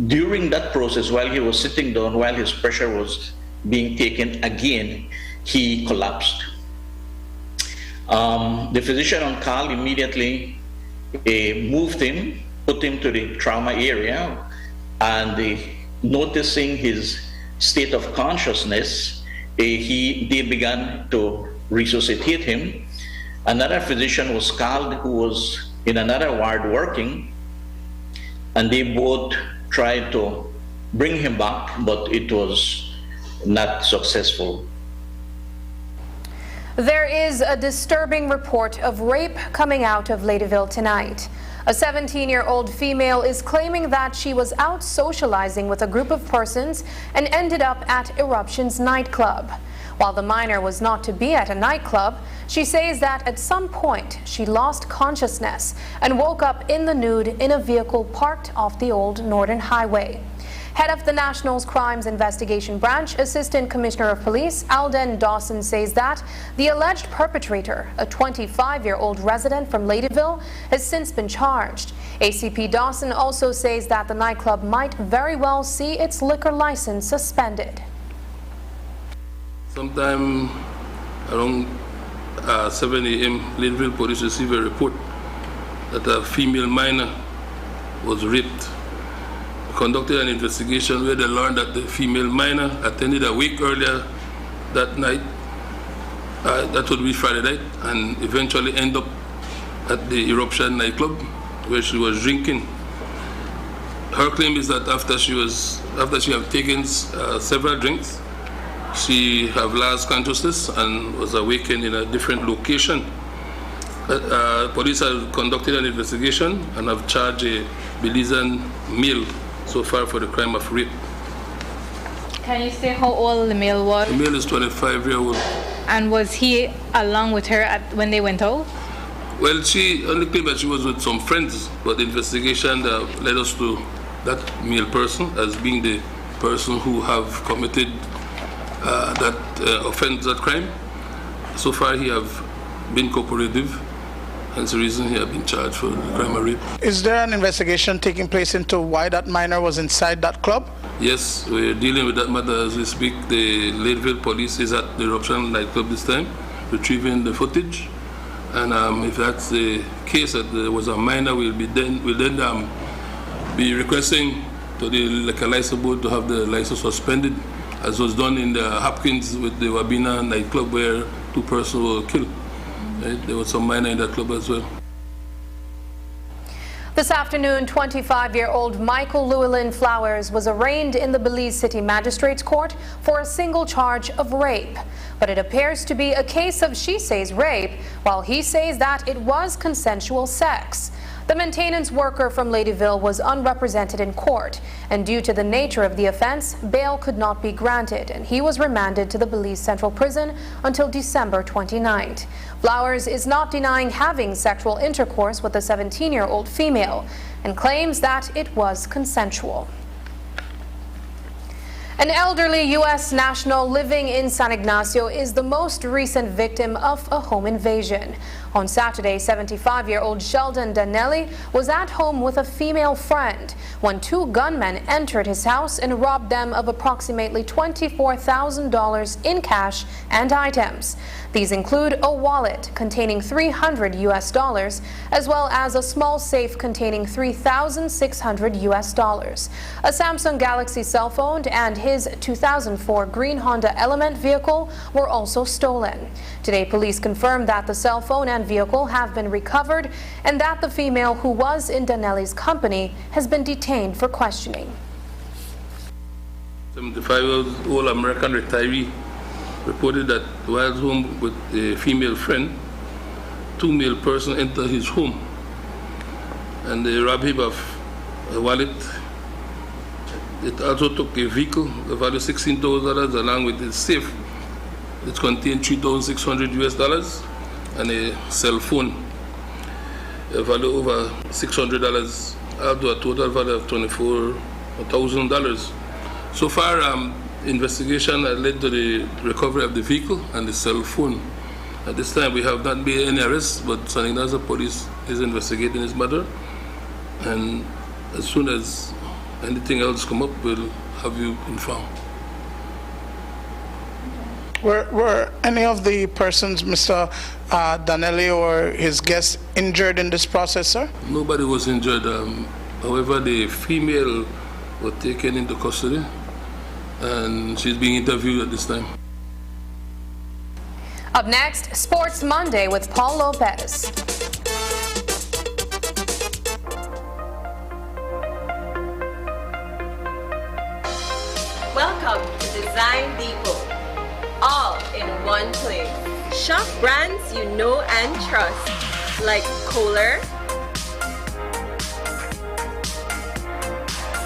During that process, while he was sitting down, while his pressure was being taken again, he collapsed. The physician on call immediately moved him, put him to the trauma area, and noticing his state of consciousness, they began to resuscitate him. Another physician was called who was in another ward working, and they both tried to bring him back, but it was not successful. There is a disturbing report of rape coming out of Ladyville tonight. A 17-year-old female is claiming that she was out socializing with a group of persons and ended up at Eruption's nightclub. While the minor was not to be at a nightclub, she says that at some point she lost consciousness and woke up in the nude in a vehicle parked off the old Northern Highway. Head of the National's Crimes Investigation Branch, Assistant Commissioner of Police Alden Dawson, says that the alleged perpetrator, a 25-year-old resident from Ladyville, has since been charged. ACP Dawson also says that the nightclub might very well see its liquor license suspended. Sometime around 7 a.m., Ladyville police received a report that a female minor was raped. Conducted an investigation where they learned that the female minor attended a wake earlier that night, that would be Friday night, and eventually end up at the Eruption nightclub where she was drinking. Her claim is that after she had taken several drinks, She have lost consciousness and was awakened in a different location. Police have conducted an investigation and have charged a Belizean male so far for the crime of rape. Can you say how old the male was? The male is 25-year-old. And was he along with her when they went out? Well, she only claimed that she was with some friends, but the investigation led us to that male person as being the person who have committed that offense, that crime. So far, he have been cooperative. Hence the reason he has been charged for the crime of rape. Is there an investigation taking place into why that minor was inside that club? Yes, we're dealing with that matter as we speak. The Lakeville police is at the Eruption nightclub this time, retrieving the footage. And if that's the case that there was a minor, we'll then be requesting to the liquor license board to have the license suspended, as was done in the Hopkins with the Wabina nightclub where 2 persons were killed. Right? There was some minor in that club as well. This afternoon, 25-year-old Michael Llewellyn Flowers was arraigned in the Belize City Magistrates Court for a single charge of rape. But it appears to be a case of she says rape, while he says that it was consensual sex. The maintenance worker from Ladyville was unrepresented in court, and due to the nature of the offense, bail could not be granted, and he was remanded to the Belize Central Prison until December 29th. Flowers is not denying having sexual intercourse with the 17-year-old female and claims that it was consensual. An elderly U.S. national living in San Ignacio is the most recent victim of a home invasion. On Saturday, 75-year-old Sheldon Danelli was at home with a female friend when 2 gunmen entered his house and robbed them of approximately $24,000 in cash and items. These include a wallet containing $300 US, as well as a small safe containing $3,600 US, a Samsung Galaxy cell phone, and his 2004 green Honda Element vehicle were also stolen. Today, police confirmed that the cell phone and vehicle have been recovered and that the female who was in Danelli's company has been detained for questioning. 75-year-old American retiree reported that while home with a female friend, 2 male persons entered his home and they robbed him of a wallet. It also took a vehicle, the value of $16,000, along with a safe. It contained $3,600 US and a cell phone, a value over $600, out to a total value of $24,000. So far, investigation has led to the recovery of the vehicle and the cell phone. At this time, we have not made any arrests, but San Ignacio police is investigating this matter. And as soon as anything else come up, we'll have you informed. Were any of the persons, Mr. Danelli or his guests, injured in this process, sir? Nobody was injured. However, the female was taken into custody and she's being interviewed at this time. Up next, Sports Monday with Paul Lopez. Welcome to Design Depot. All in one place. Shop brands you know and trust, like Kohler.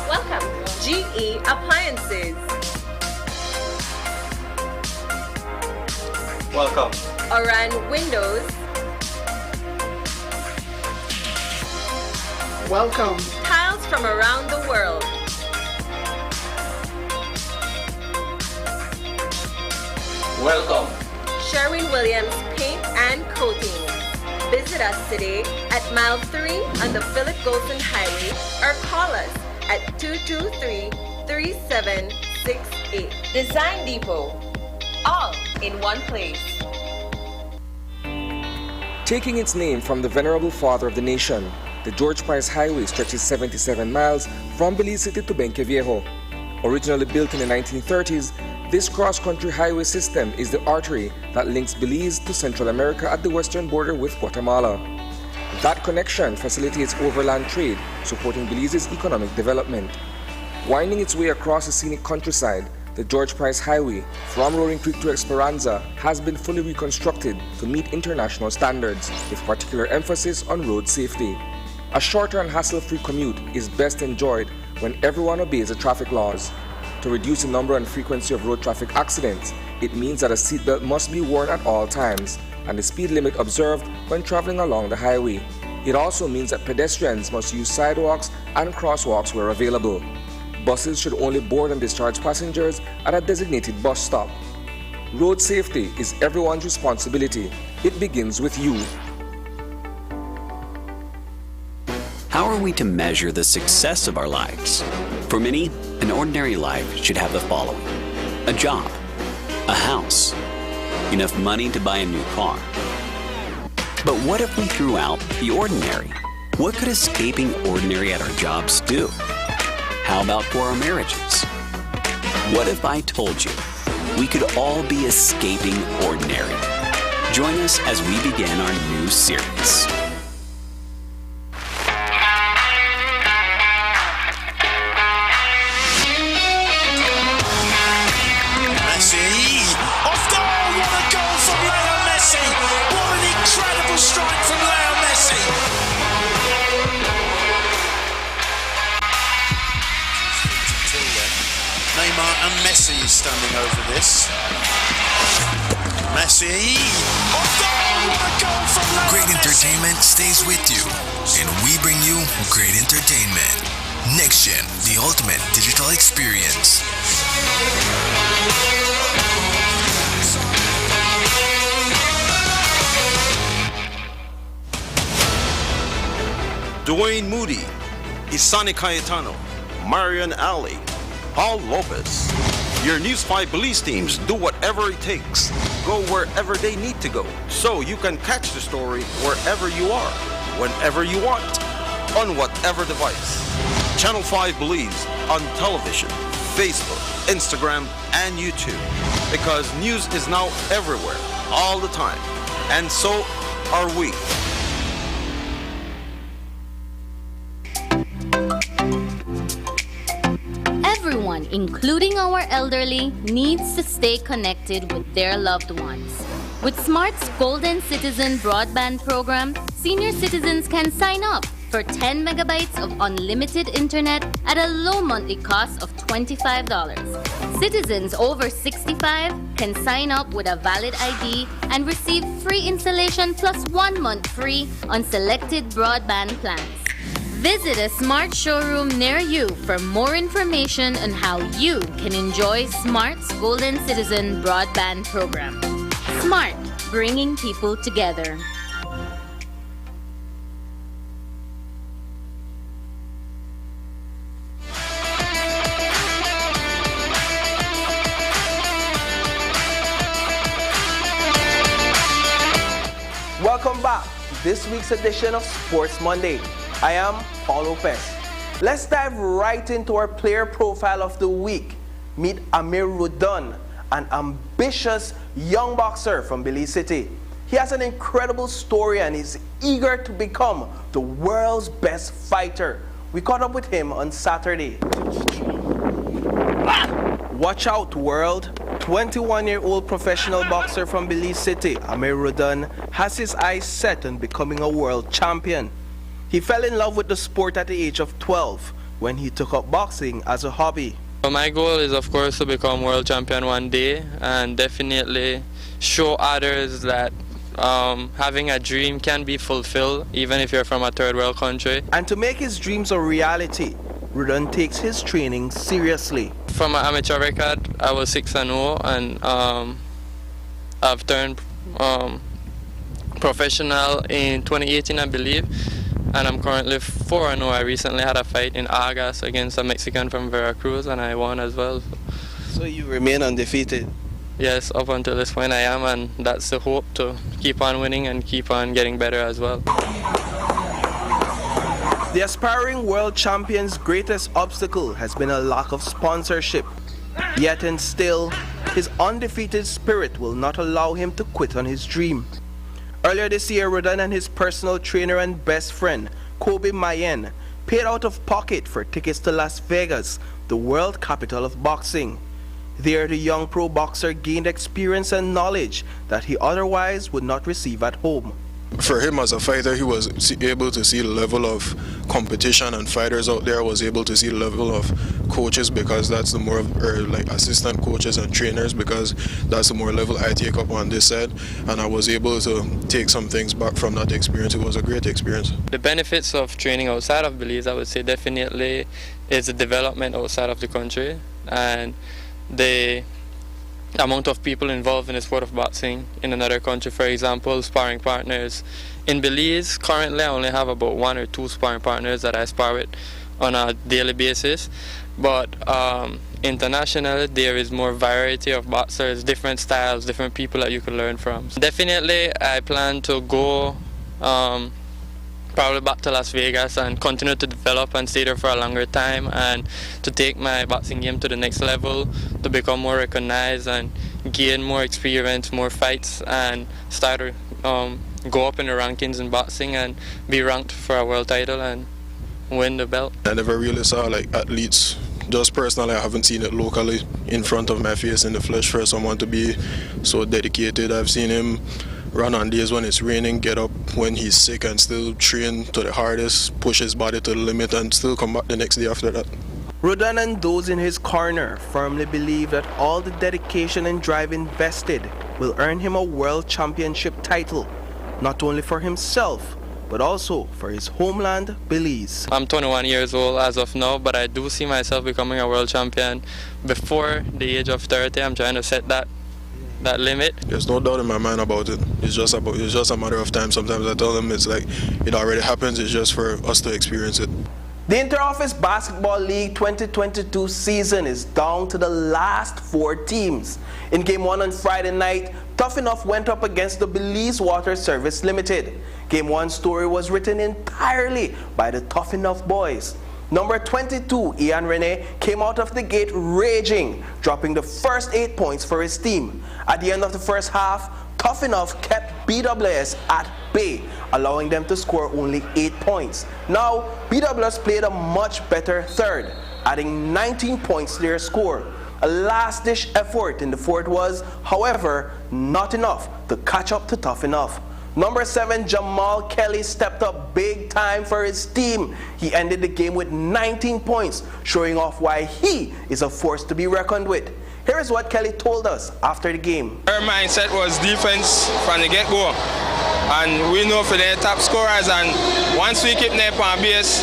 Welcome, GE Appliances. Welcome, Oran Windows. Welcome, Tiles from around the world. welcome, Sherwin-Williams Paint and Coatings. Visit us today at mile 3 on the Philip Golson Highway or call us at 223-3768. Design Depot. All in one place. Taking its name from the venerable father of the nation, the George Price Highway stretches 77 miles from Belize City to Benqueviejo. Originally built in the 1930s, this cross-country highway system is the artery that links Belize to Central America at the western border with Guatemala. That connection facilitates overland trade, supporting Belize's economic development. Winding its way across the scenic countryside, The George Price Highway from Rolling Creek to Esperanza has been fully reconstructed to meet international standards, with particular emphasis on road safety. A shorter and hassle-free commute is best enjoyed when everyone obeys the traffic laws. To reduce the number and frequency of road traffic accidents, it means that a seatbelt must be worn at all times and the speed limit observed when traveling along the highway. It also means that pedestrians must use sidewalks and crosswalks where available. Buses should only board and discharge passengers at a designated bus stop. Road safety is everyone's responsibility. It begins with you. How are we to measure the success of our lives? For many, an ordinary life should have the following: a job, a house, enough money to buy a new car. But what if we threw out the ordinary? What could escaping ordinary at our jobs do? How about for our marriages? What if I told you we could all be escaping ordinary? Join us as we begin our new series. And Messi is standing over this. Messi. Great entertainment stays with you, and we bring you great entertainment. Next Gen, the ultimate digital experience. Dwayne Moody, Isani Cayetano, Marion Ali, Paul Lopez. Your News 5 police teams do whatever it takes. Go wherever they need to go, so you can catch the story wherever you are, whenever you want, on whatever device. Channel 5 believes on television, Facebook, Instagram, and YouTube, because news is now everywhere, all the time, and so are we. Everyone, including our elderly, needs to stay connected with their loved ones. With Smart's Golden Citizen broadband program, senior citizens can sign up for 10 megabytes of unlimited internet at a low monthly cost of $25. Citizens over 65 can sign up with a valid ID and receive free installation plus 1 month free on selected broadband plans. Visit a Smart showroom near you for more information on how you can enjoy Smart's Golden Citizen broadband program. Smart, bringing people together. Welcome back to this week's edition of Sports Monday. I am Paul Lopez. Let's dive right into our player profile of the week. Meet Amir Rudun, an ambitious young boxer from Belize City. He has an incredible story and is eager to become the world's best fighter. We caught up with him on Saturday. Watch out, world. 21-year-old professional boxer from Belize City, Amir Rudun, has his eyes set on becoming a world champion. He fell in love with the sport at the age of 12 when he took up boxing as a hobby. My goal is, of course, to become world champion one day and definitely show others that having a dream can be fulfilled even if you're from a third world country. And to make his dreams a reality, Rudun takes his training seriously. From my amateur record, I was 6-0 and I've turned professional in 2018, I believe. And I'm currently 4-0. I recently had a fight in August against a Mexican from Veracruz and I won as well. So you remain undefeated? Yes, up until this point I am, and that's the hope, to keep on winning and keep on getting better as well. The aspiring world champion's greatest obstacle has been a lack of sponsorship. Yet and still, his undefeated spirit will not allow him to quit on his dream. Earlier this year, Rudun and his personal trainer and best friend, Kobe Mayen, paid out of pocket for tickets to Las Vegas, the world capital of boxing. There, the young pro boxer gained experience and knowledge that he otherwise would not receive at home. For him as a fighter, he was able to see the level of competition and fighters out there, was able to see the level of coaches, because that's the more like assistant coaches and trainers, because that's the more level I take up on this side, and I was able to take some things back from that experience. It was a great experience. The benefits of training outside of Belize, I would say definitely is the development outside of the country, and the amount of people involved in the sport of boxing in another country. For example, sparring partners. In Belize, currently I only have about 1 or 2 sparring partners that I spar with on a daily basis. But internationally, there is more variety of boxers, different styles, different people that you can learn from. Definitely, I plan to go probably back to Las Vegas and continue to develop and stay there for a longer time, and to take my boxing game to the next level, to become more recognized and gain more experience, more fights, and start to go up in the rankings in boxing and be ranked for a world title and win the belt. I never really saw like athletes, just personally I haven't seen it locally in front of my face in the flesh, for someone to be so dedicated. I've seen him run on days when it's raining, get up when he's sick and still train to the hardest, push his body to the limit and still come back the next day after that. Rodon and those in his corner firmly believe that all the dedication and drive invested will earn him a world championship title, not only for himself, but also for his homeland, Belize. I'm 21 years old as of now, but I do see myself becoming a world champion before the age of 30. I'm trying to set that limit. There's no doubt in my mind about it. It's just a matter of time. Sometimes I tell them it's like it already happens, it's just for us to experience it. The Inter-Office Basketball League 2022 season is down to the last 4 teams. In Game 1 on Friday night, Tough Enough went up against the Belize Water Service Limited. Game 1 story was written entirely by the Tough Enough boys. Number 22, Ian Rene, came out of the gate raging, dropping the first 8 points for his team. At the end of the first half, Tough Enough kept BWS at bay, allowing them to score only 8 points. Now, BWS played a much better third, adding 19 points to their score. A last-ditch effort in the fourth was, however, not enough to catch up to Tough Enough. Number 7, Jamal Kelly stepped up big time for his team. He ended the game with 19 points, showing off why he is a force to be reckoned with. Here is what Kelly told us after the game. Our mindset was defense from the get-go. And we know for the top scorers, and once we keep them on base,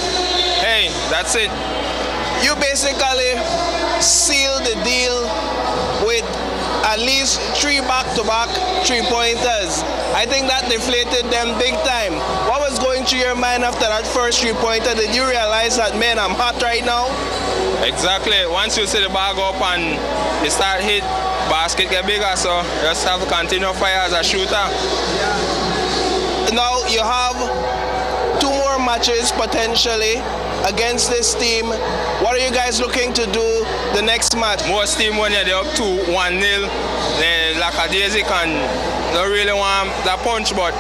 hey, that's it. You basically sealed the deal with at least 3 back-to-back 3-pointers. I think that deflated them big time. What was going through your mind after that first 3-pointer? Did you realize that, man, I'm hot right now? Exactly. Once you see the bag up and you start hit, basket get bigger, so you just have to continue fire as a shooter. Now you have 2 more matches potentially against this team. What are you guys looking to do the next match? Most team when they're up 2-1-0, they lackadaisic and don't really want that punch, but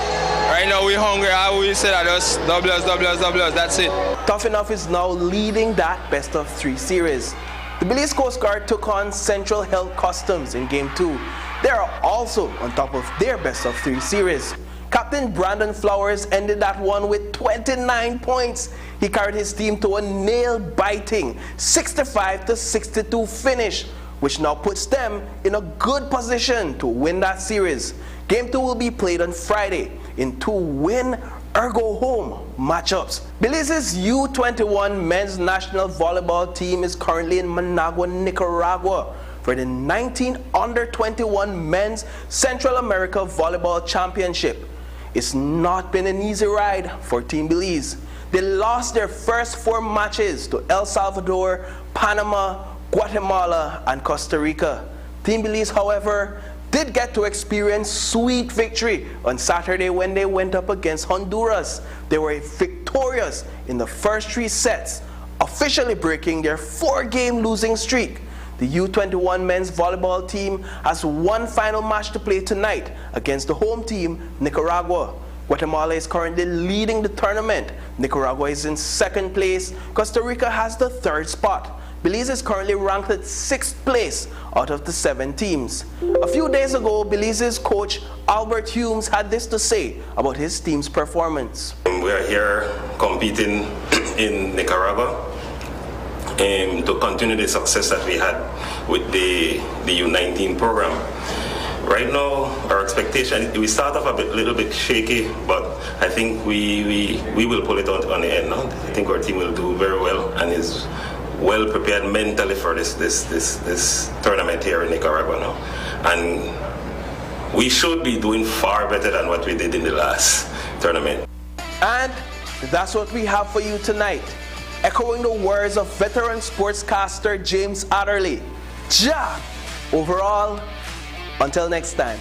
right now we're hungry. I always say that just doubles, that's it. Tough Enough is now leading that best of 3 series. The Belize Coast Guard took on Central Health Customs in Game 2. They are also on top of their best of 3 series. Captain Brandon Flowers ended that one with 29 points. He carried his team to a nail-biting 65-62 finish, which now puts them in a good position to win that series. Game 2 will be played on Friday in 2 win-or-go-home matchups. Belize's U21 men's national volleyball team is currently in Managua, Nicaragua for the 19 Under-21 Men's Central America Volleyball Championship. It's not been an easy ride for Team Belize. They lost their first 4 matches to El Salvador, Panama, Guatemala, and Costa Rica. Team Belize, however, did get to experience sweet victory on Saturday when they went up against Honduras. They were victorious in the first 3 sets, officially breaking their 4-game losing streak. The U21 men's volleyball team has 1 final match to play tonight against the home team, Nicaragua. Guatemala is currently leading the tournament. Nicaragua is in 2nd place. Costa Rica has the 3rd spot. Belize is currently ranked at 6th place out of the 7 teams. A few days ago, Belize's coach Albert Humes had this to say about his team's performance. We are here competing in Nicaragua to continue the success that we had with the U19 program. Right now, our expectation, we start off a little bit shaky, but I think we will pull it out on the end now. I think our team will do very well and is well prepared mentally for this tournament here in Nicaragua now. And we should be doing far better than what we did in the last tournament. And that's what we have for you tonight. Echoing the words of veteran sportscaster James Adderley. Ja! Overall, until next time.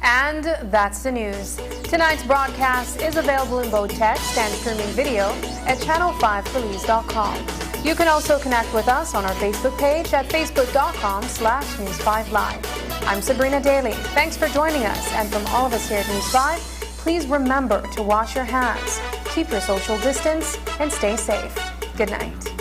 And that's the news. Tonight's broadcast is available in both text and streaming video at channel5belize.com. You can also connect with us on our Facebook page at facebook.com/News5Live. I'm Sabrina Daly. Thanks for joining us. And from all of us here at News 5, please remember to wash your hands, keep your social distance, and stay safe. Good night.